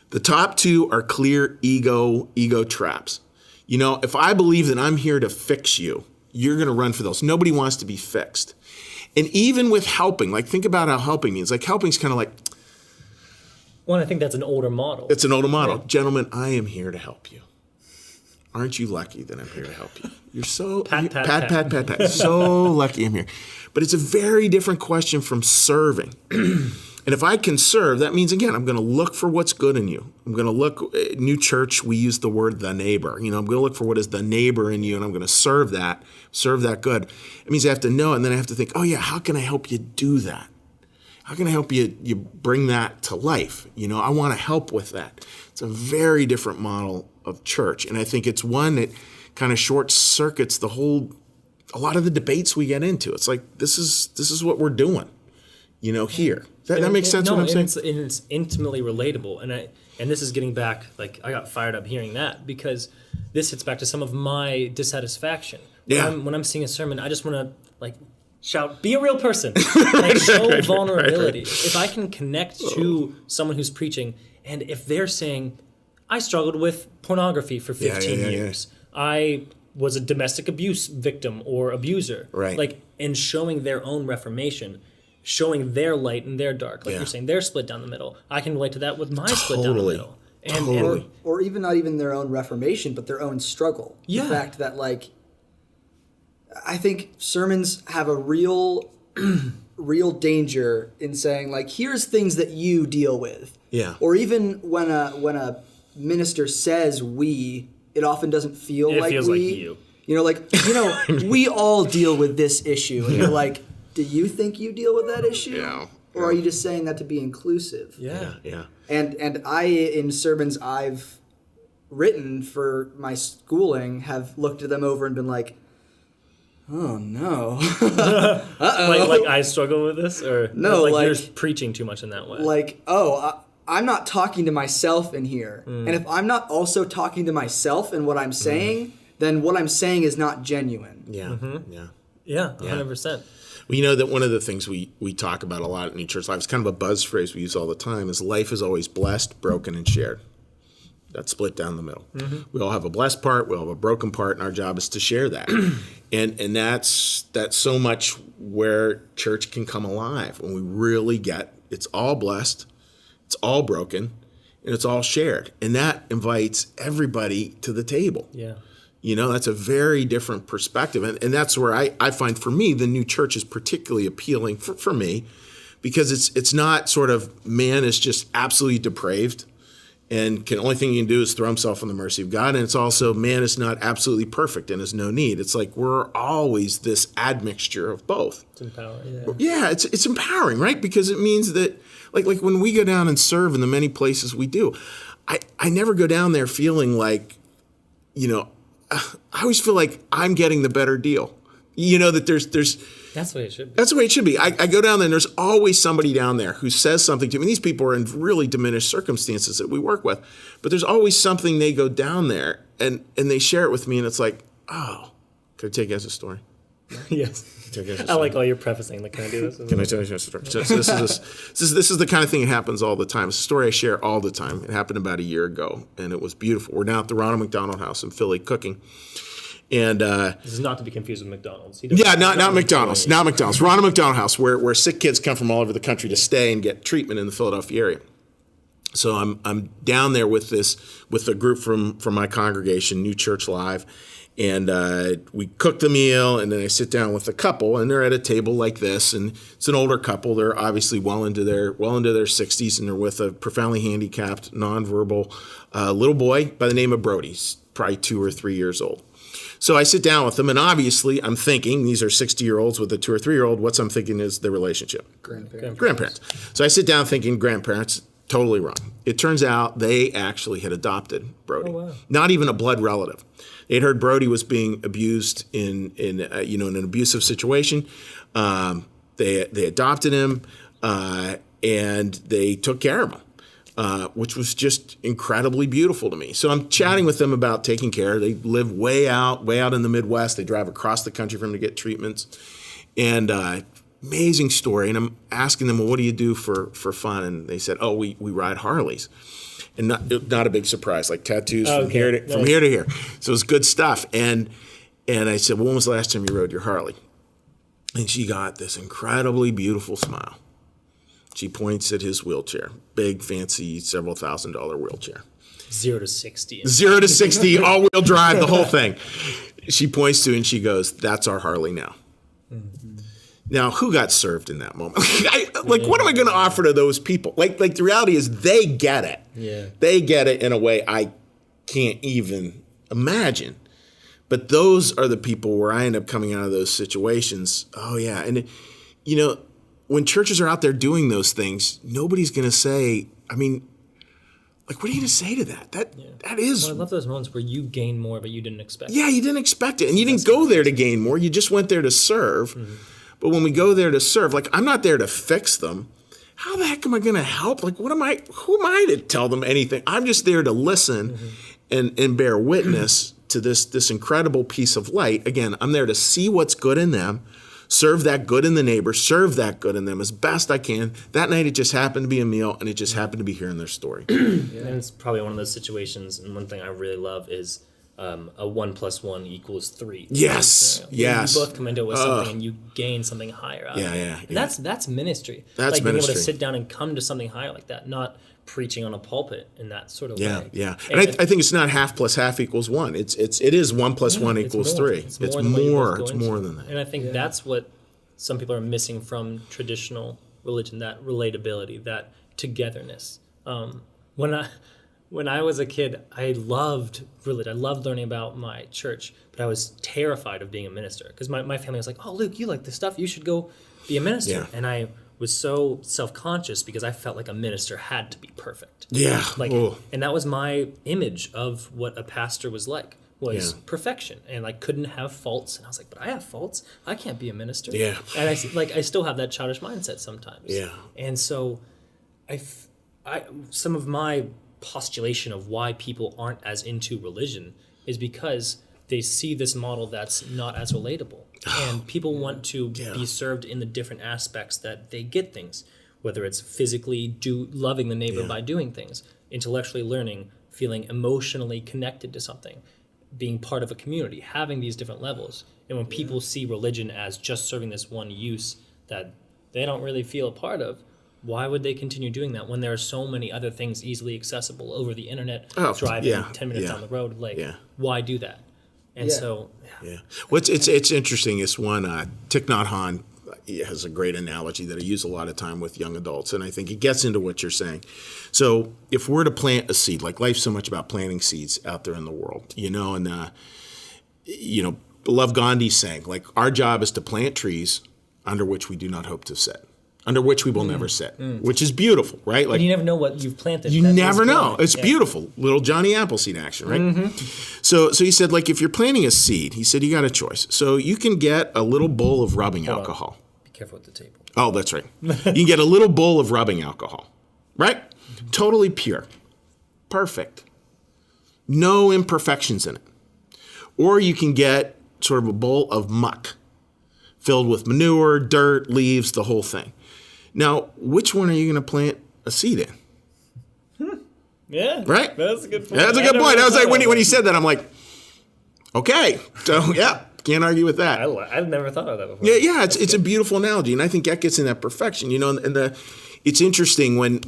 Speaker 3: The top 2 are clear ego traps. If I believe that I'm here to fix you, you're going to run for those. Nobody wants to be fixed. And even with helping, like think about how helping means. Like helping's kind of like...
Speaker 1: Well, I think that's an older model.
Speaker 3: It's an older model. Yeah. Gentlemen, I am here to help you. Aren't you lucky that I'm here to help you? You're so... Pat. So lucky I'm here. But it's a very different question from serving. And if I can serve, that means, again, I'm going to look for what's good in you. I'm going to look... New church, we use the word the neighbor. I'm going to look for what is the neighbor in you, and I'm going to serve that good. It means I have to know, and then I have to think, oh, yeah, how can I help you do that? How can I help you bring that to life? I want to help with that. It's a very different model of church. And I think it's one that kind of short circuits a lot of the debates we get into. It's like, this is what we're doing, here. That makes sense what I'm saying?
Speaker 1: And it's intimately relatable. And this is getting back, like, I got fired up hearing that because this hits back to some of my dissatisfaction.
Speaker 3: Yeah.
Speaker 1: When I'm seeing a sermon, I just want to, like, shout, be a real person. Like, show vulnerability. Right. If I can connect to someone who's preaching, and if they're saying, I struggled with pornography for 15 years. Yeah. I was a domestic abuse victim or abuser.
Speaker 3: Right.
Speaker 1: Like, and showing their own reformation, showing their light and their dark. Like you're saying, they're split down the middle. I can relate to that with my split down the middle. And
Speaker 2: or even not even their own reformation, but their own struggle.
Speaker 1: Yeah.
Speaker 2: The fact that, like, I think sermons have a real danger in saying, like, here's things that you deal with.
Speaker 3: Yeah.
Speaker 2: Or even when a minister says we, it often doesn't feel like we. It feels like you. We all deal with this issue. And you're like, do you think you deal with that issue?
Speaker 3: Yeah.
Speaker 2: Or are you just saying that to be inclusive?
Speaker 1: Yeah.
Speaker 2: And I, in sermons I've written for my schooling, have looked at them over and been like, oh no. Uh-oh.
Speaker 1: Like I struggle with this? Or
Speaker 2: no,
Speaker 1: like you're preaching too much in that way.
Speaker 2: Like, I'm not talking to myself in here. And if I'm not also talking to myself in what I'm saying, then what I'm saying is not genuine.
Speaker 3: Yeah. Mm-hmm.
Speaker 1: Yeah, 100%.
Speaker 3: Well, that one of the things we talk about a lot in New Church Life, it's kind of a buzz phrase we use all the time, is life is always blessed, broken, and shared. That's split down the middle. Mm-hmm. We all have a blessed part, we all have a broken part, and our job is to share that. and that's so much where church can come alive, when we really get it's all blessed, it's all broken, and it's all shared. And that invites everybody to the table.
Speaker 1: Yeah.
Speaker 3: That's a very different perspective. And that's where I find, for me, the new church is particularly appealing for me, because it's not sort of man is just absolutely depraved and only thing he can do is throw himself on the mercy of God. And it's also man is not absolutely perfect and has no need. It's like we're always this admixture of both.
Speaker 1: It's empowering.
Speaker 3: Yeah, it's empowering, right? Because it means that like when we go down and serve in the many places we do, I never go down there feeling like, I always feel like I'm getting the better deal. You know, that there's
Speaker 1: That's the way it should be.
Speaker 3: that's the way it should be. I go down there and there's always somebody down there who says something to me. These people are in really diminished circumstances that we work with, but there's always something they go down there and they share it with me, and it's like, oh, could I take it as a story?
Speaker 1: Yes.
Speaker 3: Take it as a
Speaker 1: I
Speaker 3: story.
Speaker 1: like all your prefacing. Like, can I do this?
Speaker 3: Can I tell you a story? So this is the kind of thing that happens all the time. It's a story I share all the time. It happened about a year ago, and it was beautiful. We're now at the Ronald McDonald House in Philly cooking. And
Speaker 1: This is not to be confused with McDonald's.
Speaker 3: not McDonald's. Not McDonald's. Ronald McDonald House, where sick kids come from all over the country to stay and get treatment in the Philadelphia area. So I'm down there with a group from my congregation, New Church Live, and we cook the meal, and then I sit down with a couple, and they're at a table like this, and it's an older couple. They're obviously well into their 60s, and they're with a profoundly handicapped, nonverbal little boy by the name of Brody. He's probably 2 or 3 years old. So I sit down with them, and obviously I'm thinking, these are 60-year-olds with a 2 or 3-year-old, what I'm thinking is the relationship. Grandparents. So I sit down thinking grandparents, totally wrong. It turns out they actually had adopted Brody.
Speaker 1: Oh, wow.
Speaker 3: Not even a blood relative. They'd heard Brody was being abused in an abusive situation. They adopted him, and they took care of him. Which was just incredibly beautiful to me. So I'm chatting with them about taking care. They live way out in the Midwest. They drive across the country for them to get treatments. And amazing story. And I'm asking them, well, what do you do for fun? And they said, oh, we ride Harleys. And not a big surprise, like tattoos from here to here. So it's good stuff. And I said, well, when was the last time you rode your Harley? And she got this incredibly beautiful smile. She points at his wheelchair, big, fancy, several $1,000 wheelchair.
Speaker 1: 0 to 60.
Speaker 3: 0 to 60, all-wheel drive, the whole thing. She points to it and she goes, that's our Harley now. Mm-hmm. Now, who got served in that moment? What am I going to offer to those people? Like the reality is they get it.
Speaker 1: Yeah.
Speaker 3: They get it in a way I can't even imagine. But those are the people where I end up coming out of those situations. Oh, yeah. And, when churches are out there doing those things, nobody's going to say, what are you going to say to that? That is...
Speaker 1: Well, I love those moments where you gain more, but you didn't expect it.
Speaker 3: Yeah, you didn't expect it. And you didn't go there to gain more. You just went there to serve. Mm-hmm. But when we go there to serve, I'm not there to fix them. How the heck am I going to help? Who am I to tell them anything? I'm just there to listen and bear witness to this incredible piece of light. Again, I'm there to see what's good in them, serve that good in the neighbor, serve that good in them as best I can. That night it just happened to be a meal, and it just happened to be hearing their story.
Speaker 1: And it's probably one of those situations, and one thing I really love is a 1 + 1 = 3.
Speaker 3: Yes, yes.
Speaker 1: You both come into it with something, and you gain something higher out of it.
Speaker 3: Yeah.
Speaker 1: And that's ministry.
Speaker 3: That's
Speaker 1: being
Speaker 3: ministry.
Speaker 1: able to sit down and come to something higher like that, not preaching on a pulpit in that sort of way.
Speaker 3: Yeah. And I think it's not half plus half equals 1. It is 1 + 1 = 3. It's more than that.
Speaker 1: And I think that's what some people are missing from traditional religion, that relatability, that togetherness. When I was a kid, I loved religion. I loved learning about my church, but I was terrified of being a minister because my family was like, oh, Luke, you like this stuff. You should go be a minister.
Speaker 3: Yeah.
Speaker 1: And I was so self-conscious because I felt like a minister had to be perfect.
Speaker 3: Yeah.
Speaker 1: And that was my image of what a pastor was like, was perfection, and couldn't have faults. And I was like, but I have faults. I can't be a minister.
Speaker 3: Yeah.
Speaker 1: And I still have that childish mindset sometimes.
Speaker 3: Yeah.
Speaker 1: And so some of my postulation of why people aren't as into religion is because they see this model that's not as relatable. And people want to be served in the different aspects that they get things, whether it's physically loving the neighbor by doing things, intellectually learning, feeling emotionally connected to something, being part of a community, having these different levels. And when people see religion as just serving this one use that they don't really feel a part of, why would they continue doing that when there are so many other things easily accessible over the internet, driving 10 minutes down the road? Why do that? And so...
Speaker 3: Yeah. Well, it's interesting. It's one, Thich Nhat Hanh has a great analogy that I use a lot of time with young adults, and I think it gets into what you're saying. So if we're to plant a seed, life's so much about planting seeds out there in the world, love Gandhi's saying, our job is to plant trees under which we do not hope to sit. under which we will never sit, which is beautiful, right? Like
Speaker 1: And you never know what you've planted.
Speaker 3: you
Speaker 1: that
Speaker 3: never
Speaker 1: is
Speaker 3: know.
Speaker 1: growing.
Speaker 3: It's beautiful. Little Johnny Appleseed action, right? So he said, like, if you're planting a seed, he said, you got a choice. So you can get a little bowl of rubbing alcohol.
Speaker 1: Be careful with the table.
Speaker 3: Oh, that's right. You can get a little bowl of rubbing alcohol, right? Totally pure. Perfect. No imperfections in it. Or you can get sort of a bowl of muck filled with manure, dirt, leaves, the whole thing. Now, which one are you going to plant a seed in?
Speaker 1: Yeah.
Speaker 3: Right?
Speaker 1: That's a good point.
Speaker 3: That's a good point. I was like, when he said that, I'm like, okay. So, yeah, can't argue with that.
Speaker 1: I've never thought of that before.
Speaker 3: Yeah, it's a beautiful analogy, and I think that gets in that perfection. You know, and it's interesting when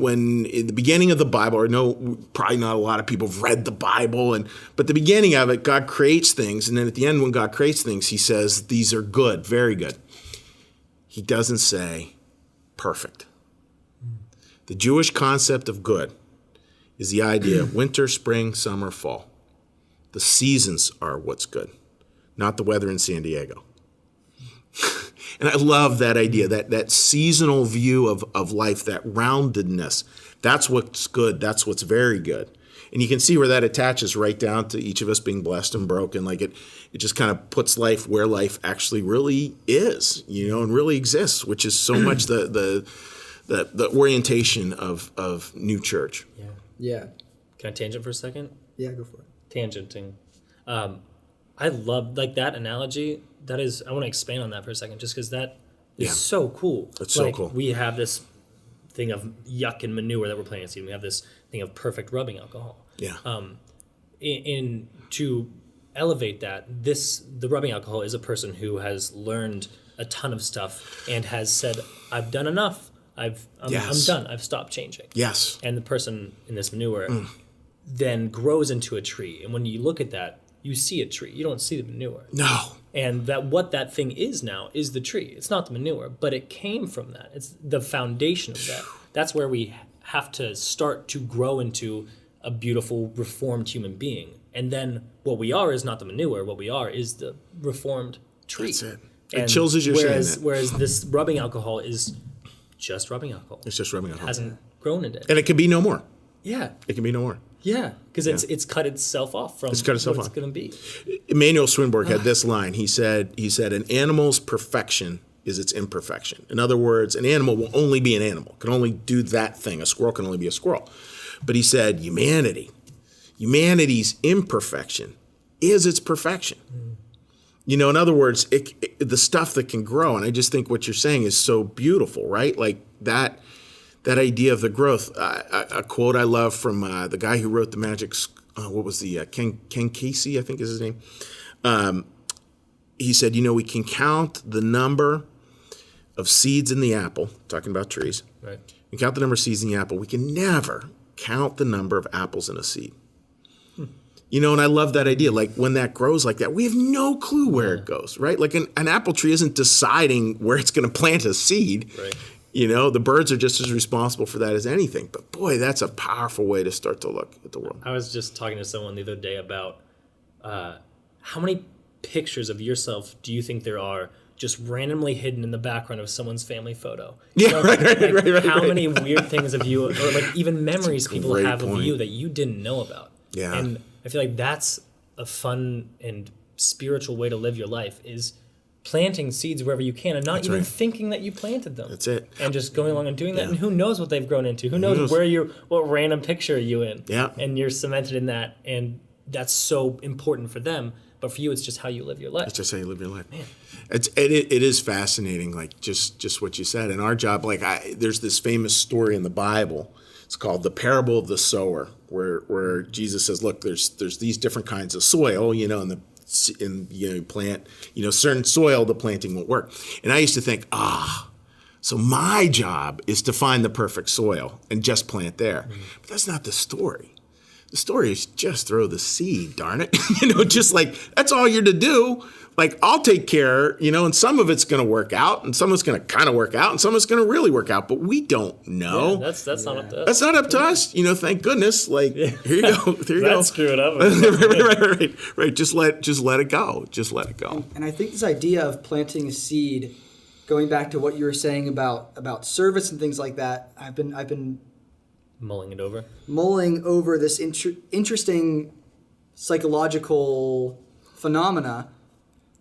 Speaker 3: in the beginning of the Bible, or no, probably not a lot of people have read the Bible, but the beginning of it, God creates things, and then at the end, when God creates things, He says these are good, very good. He doesn't say perfect. The Jewish concept of good is the idea of winter, spring, summer, fall. The seasons are what's good, not the weather in San Diego. And I love that idea, that seasonal view of life, that roundedness. That's what's good. That's what's very good. And you can see where that attaches right down to each of us being blessed and broken. Like it just kind of puts life where life actually really is, you know, and really exists, which is so much the orientation of New Church.
Speaker 1: Yeah.
Speaker 2: Yeah.
Speaker 1: Can I tangent for a second?
Speaker 2: Yeah, go for it.
Speaker 1: Tangenting. I love like that analogy. That is, I want to expand on that for a second, just because that is so cool.
Speaker 3: It's so cool.
Speaker 1: We have this thing of yuck and manure that we're planting seed. We have this thing of perfect rubbing alcohol.
Speaker 3: Yeah.
Speaker 1: In to elevate that, the rubbing alcohol is a person who has learned a ton of stuff and has said, "I've done enough. I'm done. I've stopped changing."
Speaker 3: Yes.
Speaker 1: And the person in this manure then grows into a tree, and when you look at that, you see a tree. You don't see the manure.
Speaker 3: No.
Speaker 1: And what that thing is now is the tree. It's not the manure, but it came from that. It's the foundation of that. That's where we have to start to grow into a beautiful, reformed human being. And then what we are is not the manure. What we are is the reformed tree.
Speaker 3: That's it.
Speaker 1: And
Speaker 3: It chills as you're saying that.
Speaker 1: Whereas this rubbing alcohol is just rubbing alcohol.
Speaker 3: It's just rubbing alcohol.
Speaker 1: Hasn't grown into it.
Speaker 3: And it can be no more.
Speaker 1: Yeah.
Speaker 3: It can be no more.
Speaker 1: Yeah. Because it's cut itself off from
Speaker 3: It's cut itself
Speaker 1: what
Speaker 3: off.
Speaker 1: it's going to be.
Speaker 3: Emanuel Swedenborg had this line. He said, an animal's perfection is its imperfection. In other words, an animal will only be an animal, can only do that thing. A squirrel can only be a squirrel. But he said, humanity's imperfection is its perfection. You know, in other words, the stuff that can grow, and I just think what you're saying is so beautiful, right? Like that idea of the growth. A quote I love from the guy who wrote the Magic, Ken Casey, I think is his name. He said, we can count the number of seeds in the apple, talking about trees.
Speaker 1: Right.
Speaker 3: We count the number of seeds in the apple. We can never count the number of apples in a seed. You know, and I love that idea. Like when that grows like that, we have no clue where it goes, right? Like an apple tree isn't deciding where it's going to plant a seed.
Speaker 1: Right.
Speaker 3: You know, the birds are just as responsible for that as anything. But boy, that's a powerful way to start to look at the world.
Speaker 1: I was just talking to someone the other day about how many pictures of yourself do you think there are just randomly hidden in the background of someone's family photo?
Speaker 3: Yeah, right.
Speaker 1: How many weird things of you, or like even memories people
Speaker 3: great
Speaker 1: have of
Speaker 3: point.
Speaker 1: you that you didn't know about?
Speaker 3: Yeah.
Speaker 1: And I feel like that's a fun and spiritual way to live your life, is planting seeds wherever you can and not
Speaker 3: That's
Speaker 1: even
Speaker 3: right.
Speaker 1: thinking that you planted them.
Speaker 3: That's it.
Speaker 1: And just going along and doing that.
Speaker 3: Yeah.
Speaker 1: And who knows what they've grown into? Who knows what random picture are you in?
Speaker 3: Yeah.
Speaker 1: And you're cemented in that. And that's so important for them. But for you, it's just how you live your life.
Speaker 3: It's just how you live your life.
Speaker 1: Man.
Speaker 3: It is fascinating, like just what you said. In our job, there's this famous story in the Bible. It's called the Parable of the Sower, where Jesus says, "Look, there's these different kinds of soil, and you plant, certain soil, the planting won't work." And I used to think, so my job is to find the perfect soil and just plant there. Mm-hmm. But that's not the story. The story is just throw the seed, darn it. Just like that's all you're to do. Like I'll take care, and some of it's going to work out, and some of it's going to kind of work out, and some of it's going to really work out. But we don't know.
Speaker 1: Yeah, that's not up to us.
Speaker 3: That's not up to us. Thank goodness. Like here you go. There you go.
Speaker 1: Screw it up.
Speaker 3: Right. Just let it go. Just let it go.
Speaker 2: And I think this idea of planting a seed going back to what you were saying about service and things like that, I've been
Speaker 1: mulling
Speaker 2: over this interesting psychological phenomena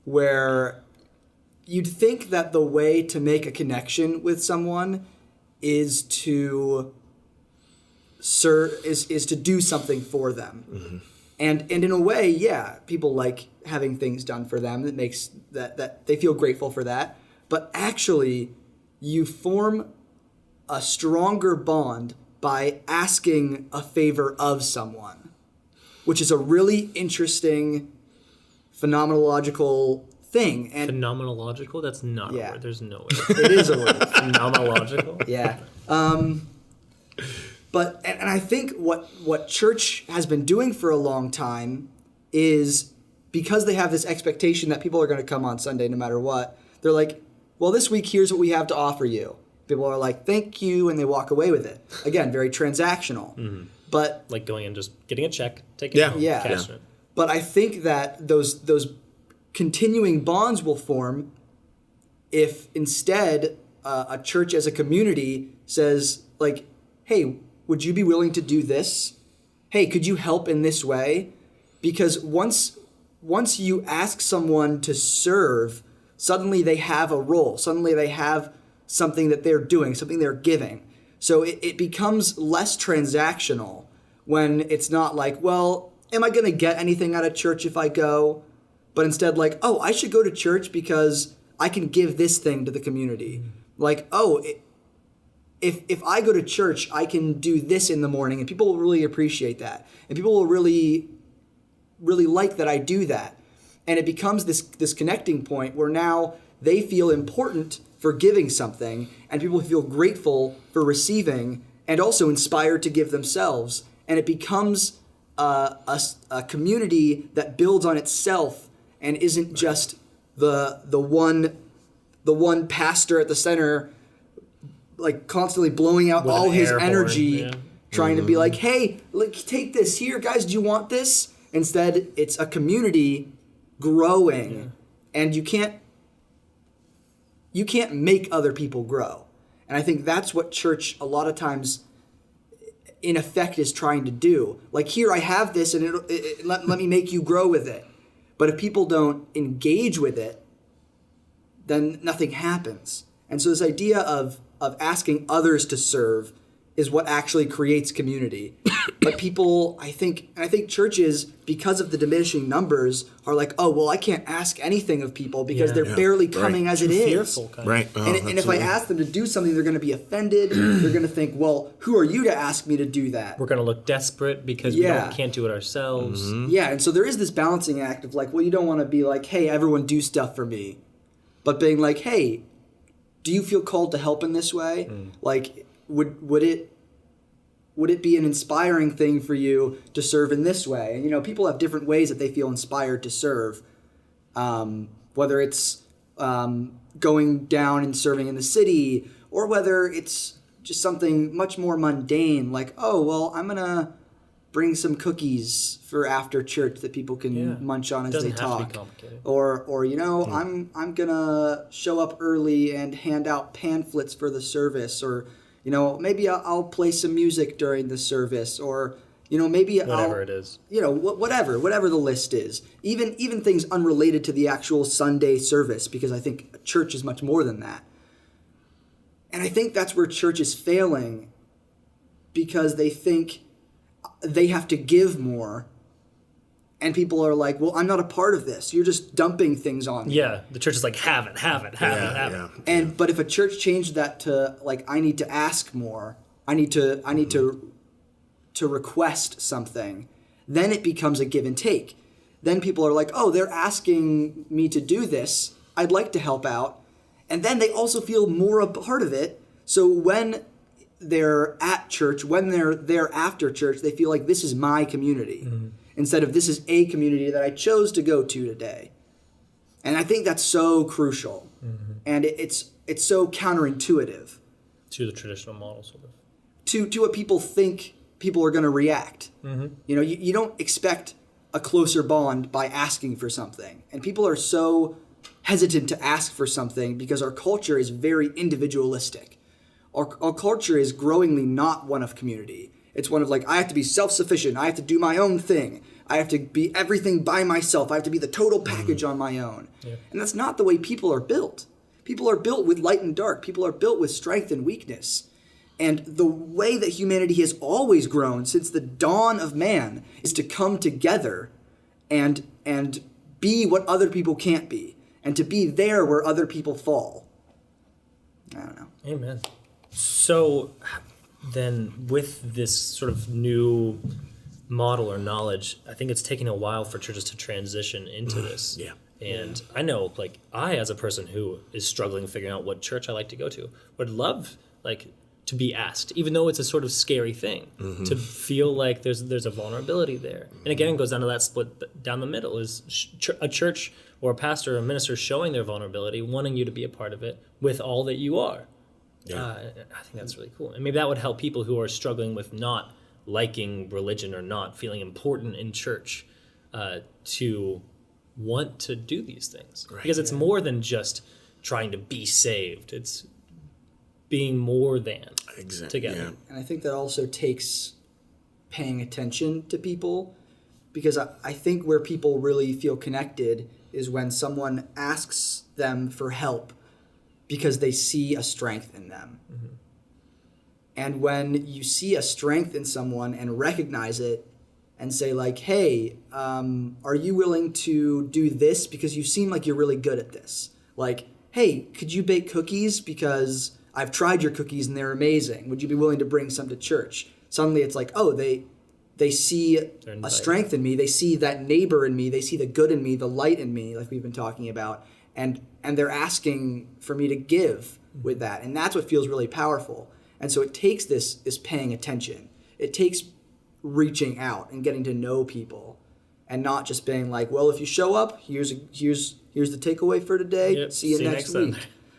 Speaker 2: where you'd think that the way to make a connection with someone is to do something for them. Mm-hmm. And in a way, yeah, people like having things done for them that makes that they feel grateful for that. But actually, you form a stronger bond by asking a favor of someone, which is a really interesting phenomenological thing. And
Speaker 1: phenomenological? That's not a word. There's no way.
Speaker 2: It is a word.
Speaker 1: Phenomenological?
Speaker 2: Yeah. But I think what church has been doing for a long time is, because they have this expectation that people are going to come on Sunday no matter what, they're like, well, this week, here's what we have to offer you. People are like, thank you, and they walk away with it. Again, very transactional. Mm-hmm. But
Speaker 1: like going and just getting a check, taking it home, cashing it.
Speaker 2: But I think that those continuing bonds will form if instead a church as a community says, like, hey, would you be willing to do this? Hey, could you help in this way? Because once you ask someone to serve, suddenly they have a role. Suddenly they have something that they're doing, something they're giving. So it becomes less transactional when it's not like, well, am I going to get anything out of church if I go? But instead like, oh, I should go to church because I can give this thing to the community. Like, oh, if I go to church, I can do this in the morning, and people will really appreciate that. And people will really, really like that I do that. And it becomes this connecting point where now they feel important for giving something, and people feel grateful for receiving, and also inspired to give themselves. And it becomes a community that builds on itself and isn't just the one pastor at the center, like constantly blowing out all his energy, trying to be like, hey, look, take this here, guys. Do you want this? Instead, it's a community growing, and you can't make other people grow. And I think that's what church a lot of times in effect is trying to do. Like, here, I have this, and let me make you grow with it. But if people don't engage with it, then nothing happens. And so this idea of asking others to serve is what actually creates community. But people, I think churches, because of the diminishing numbers, are like, oh, well, I can't ask anything of people because they're barely coming as it is.
Speaker 1: Fearful, kind of.
Speaker 3: Right. Oh,
Speaker 2: and if I ask them to do something, they're going to be offended. They're going to think, well, who are you to ask me to do that?
Speaker 1: We're going to look desperate because we can't do it ourselves.
Speaker 3: Mm-hmm.
Speaker 2: Yeah, and so there is this balancing act of like, well, you don't want to be like, hey, everyone do stuff for me. But being like, hey, do you feel called to help in this way? Like, would it be an inspiring thing for you to serve in this way? And, people have different ways that they feel inspired to serve, whether it's going down and serving in the city, or whether it's just something much more mundane, like, oh, well, I'm going to bring some cookies for after church that people can munch on as they talk.
Speaker 1: Have to be complicated.
Speaker 2: Or I'm going to show up early and hand out pamphlets for the service, or maybe I'll play some music during the service, or maybe
Speaker 1: whatever it is.
Speaker 2: Whatever the list is. Even things unrelated to the actual Sunday service, because I think church is much more than that. And I think that's where church is failing, because they think they have to give more. And people are like, well, I'm not a part of this. You're just dumping things on me.
Speaker 1: Yeah, the church is like, have it.
Speaker 2: But if a church changed that to like, I need to ask more, I need to request something, then it becomes a give and take. Then people are like, oh, they're asking me to do this. I'd like to help out. And then they also feel more a part of it. So when they're at church, when they're there after church, they feel like this is my community. Mm-hmm. Instead of this is a community that I chose to go to today. And I think that's so crucial. Mm-hmm. And it's so counterintuitive.
Speaker 1: To the traditional model, sort of.
Speaker 2: To what people think people are going to react. Mm-hmm. You don't expect a closer bond by asking for something. And people are so hesitant to ask for something because our culture is very individualistic. Our culture is growingly not one of community. It's one of like, I have to be self-sufficient. I have to do my own thing. I have to be everything by myself. I have to be the total package on my own. Yeah. And that's not the way people are built. People are built with light and dark. People are built with strength and weakness. And the way that humanity has always grown since the dawn of man is to come together and be what other people can't be, and to be there where other people fall. I don't know.
Speaker 1: Amen. So then with this sort of new model or knowledge, I think it's taking a while for churches to transition into this.
Speaker 3: Yeah.
Speaker 1: And I know, like, I, as a person who is struggling figuring out what church I like to go to, would love, like, to be asked, even though it's a sort of scary thing, to feel like there's a vulnerability there. And again, it goes down to that split down the middle, is a church or a pastor or a minister showing their vulnerability, wanting you to be a part of it with all that you are. Yeah. I think that's really cool. And maybe that would help people who are struggling with not liking religion or not feeling important in church to want to do these things. Right. Because it's more than just trying to be saved. It's being more than together. Yeah.
Speaker 2: And I think that also takes paying attention to people, because I think where people really feel connected is when someone asks them for help because they see a strength in them. Mm-hmm. And when you see a strength in someone and recognize it and say like, hey, are you willing to do this because you seem like you're really good at this? Like, hey, could you bake cookies because I've tried your cookies and they're amazing. Would you be willing to bring some to church? Suddenly it's like, oh, they see a strength in me. They see that neighbor in me. They see the good in me, the light in me, like we've been talking about. And they're asking for me to give with that. And that's what feels really powerful. And so it takes this paying attention. It takes reaching out and getting to know people, and not just being like, well, if you show up, here's the takeaway for today.
Speaker 1: Yep.
Speaker 2: See you next week.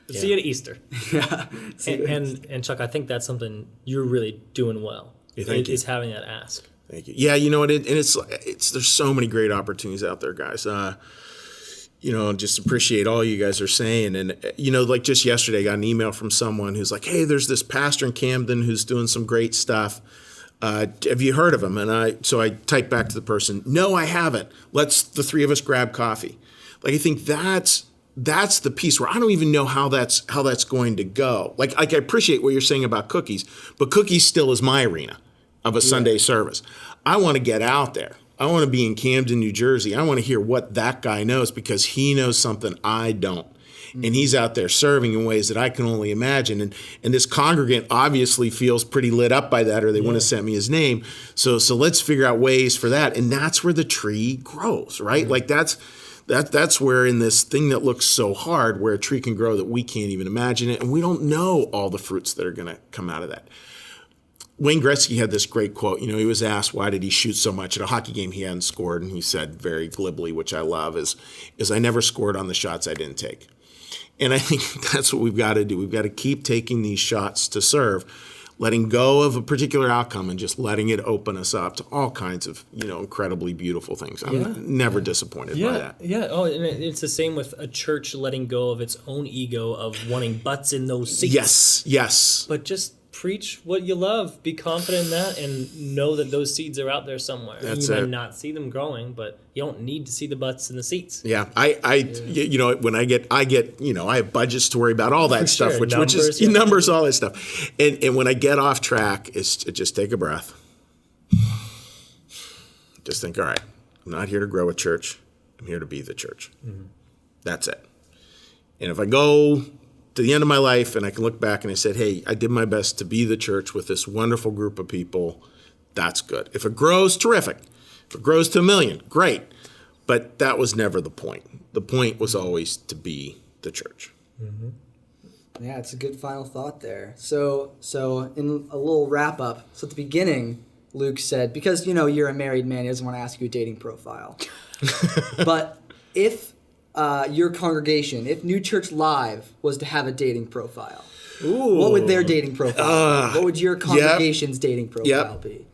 Speaker 1: Yeah. See you at Easter. Yeah. And Chuck, I think that's something you're really doing well.
Speaker 3: Yeah, thank you.
Speaker 1: Is having that ask.
Speaker 3: Thank you. Yeah, you know what? It's there's so many great opportunities out there, guys. Just appreciate all you guys are saying. And, like just yesterday, I got an email from someone who's like, hey, there's this pastor in Camden who's doing some great stuff. Have you heard of him? And so I typed back to the person, no, I haven't. Let's the three of us grab coffee. Like, I think that's the piece where I don't even know how that's going to go. Like I appreciate what you're saying about cookies, but cookies still is my arena of a Sunday service. I want to get out there. I want to be in Camden, New Jersey. I want to hear what that guy knows, because he knows something I don't. And he's out there serving in ways that I can only imagine. And this congregant obviously feels pretty lit up by that, or they want to send me his name. So let's figure out ways for that. And that's where the tree grows, right? Mm-hmm. Like that's where, in this thing that looks so hard, where a tree can grow that we can't even imagine it. And we don't know all the fruits that are going to come out of that. Wayne Gretzky had this great quote. He was asked why did he shoot so much at a hockey game he hadn't scored, and he said very glibly, which I love, is I never scored on the shots I didn't take. And I think that's what we've got to do. We've got to keep taking these shots to serve, letting go of a particular outcome and just letting it open us up to all kinds of, incredibly beautiful things. I'm never disappointed by that.
Speaker 1: Yeah. Oh, and it's the same with a church letting go of its own ego of wanting butts in those seats.
Speaker 3: Yes.
Speaker 1: But just preach what you love. Be confident in that, and know that those seeds are out there somewhere.
Speaker 3: That's
Speaker 1: you might not see them growing, but you don't need to see the butts in the seats.
Speaker 3: Yeah, when I have budgets to worry about, all that stuff,
Speaker 1: sure.
Speaker 3: which is numbers, all that stuff. And when I get off track, it's just take a breath. Just think, all right, I'm not here to grow a church. I'm here to be the church. Mm-hmm. That's it. And if I go to the end of my life and I can look back and I said, hey, I did my best to be the church with this wonderful group of people, that's good. If it grows, terrific. If it grows to 1 million, great. But that was never the point. The point was always to be the church.
Speaker 2: Mm-hmm. Yeah, it's a good final thought there. So in a little wrap up, so at the beginning, Luke said, because, you're a married man, he doesn't want to ask you a dating profile. But if your congregation, if New Church Live was to have a dating profile, what would their dating profile be? What would your congregation's dating profile be?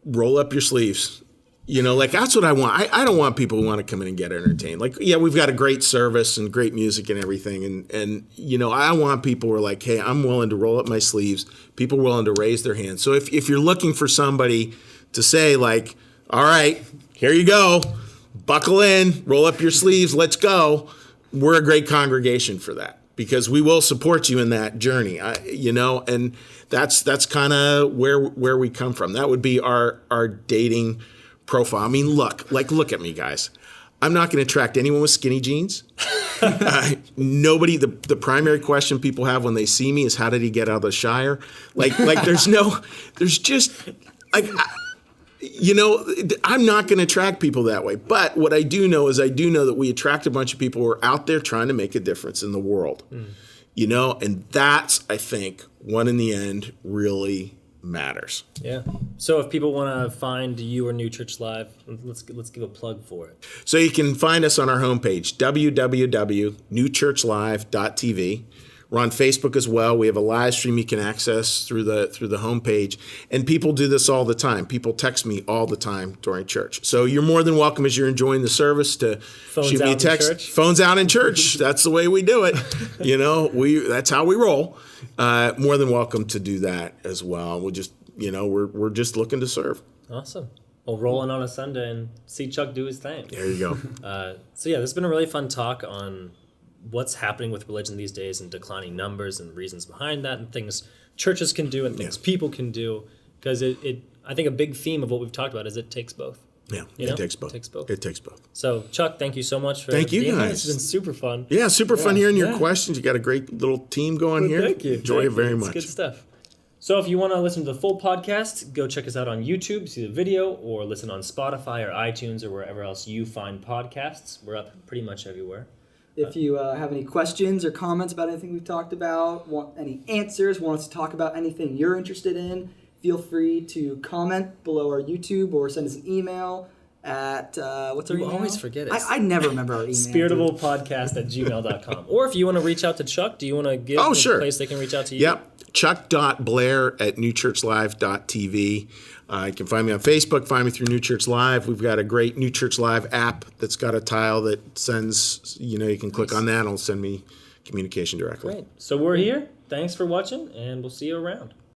Speaker 3: Roll up your sleeves. You know, like that's what I want. I don't want people who want to come in and get entertained. Like, yeah, we've got a great service and great music and everything. And you know, I want people who are like, hey, I'm willing to roll up my sleeves. People willing to raise their hands. So if you're looking for somebody to say like, all right, here you go, buckle in, roll up your sleeves, let's go. We're a great congregation for that because we will support you in that journey. You know, and that's kind of where we come from. That would be our dating profile. I mean, look at me, guys. I'm not going to attract anyone with skinny jeans. Nobody. The primary question people have when they see me is, "How did he get out of the Shire?" Like there's just like, you know, I'm not going to attract people that way. But what I do know is that we attract a bunch of people who are out there trying to make a difference in the world. You know, and that's, I think, what in the end really matters.
Speaker 1: Yeah. So if people want to find you or New Church Live, let's give a plug for it.
Speaker 3: So you can find us on our homepage, www.newchurchlive.tv. We're on Facebook as well. We have a live stream you can access through the homepage. And people do this all the time. People text me all the time during church. So you're more than welcome as you're enjoying the service to shoot me a text. Phones out in church. That's the way we do it. You know, that's how we roll. More than welcome to do that as well. We'll just, you know, we're just looking to serve.
Speaker 1: Awesome. Well, roll in on a Sunday and see Chuck do his thing.
Speaker 3: There you go.
Speaker 1: So yeah, this has been a really fun talk on what's happening with religion these days and declining numbers and reasons behind that and things churches can do and things people can do. Because I think a big theme of what we've talked about is it takes both.
Speaker 3: Yeah, it takes both. It takes both.
Speaker 1: So, Chuck, thank you so much for
Speaker 3: Thank you,
Speaker 1: being
Speaker 3: guys.
Speaker 1: here. This has been super fun.
Speaker 3: Yeah, super fun hearing your questions. You got a great little team going here.
Speaker 1: Thank you.
Speaker 3: Enjoy it very much.
Speaker 1: It's good stuff. So if you want to listen to the full podcast, go check us out on YouTube, see the video, or listen on Spotify or iTunes or wherever else you find podcasts. We're up pretty much everywhere.
Speaker 2: If you have any questions or comments about anything we've talked about, want any answers, want us to talk about anything you're interested in, feel free to comment below our YouTube or send us an email at, what's our email?
Speaker 1: You always forget it.
Speaker 2: I never remember our email.
Speaker 1: Spiritablepodcast@gmail.com. Or if you want to reach out to Chuck, do you want to give a place they can reach out to you?
Speaker 3: Yep. Chuck.Blair@newchurchlive.tv. You can find me on Facebook, find me through New Church Live. We've got a great New Church Live app that's got a tile that sends, you know, you can click on that and it'll send me communication directly.
Speaker 1: Great. So we're here. Thanks for watching, and we'll see you around.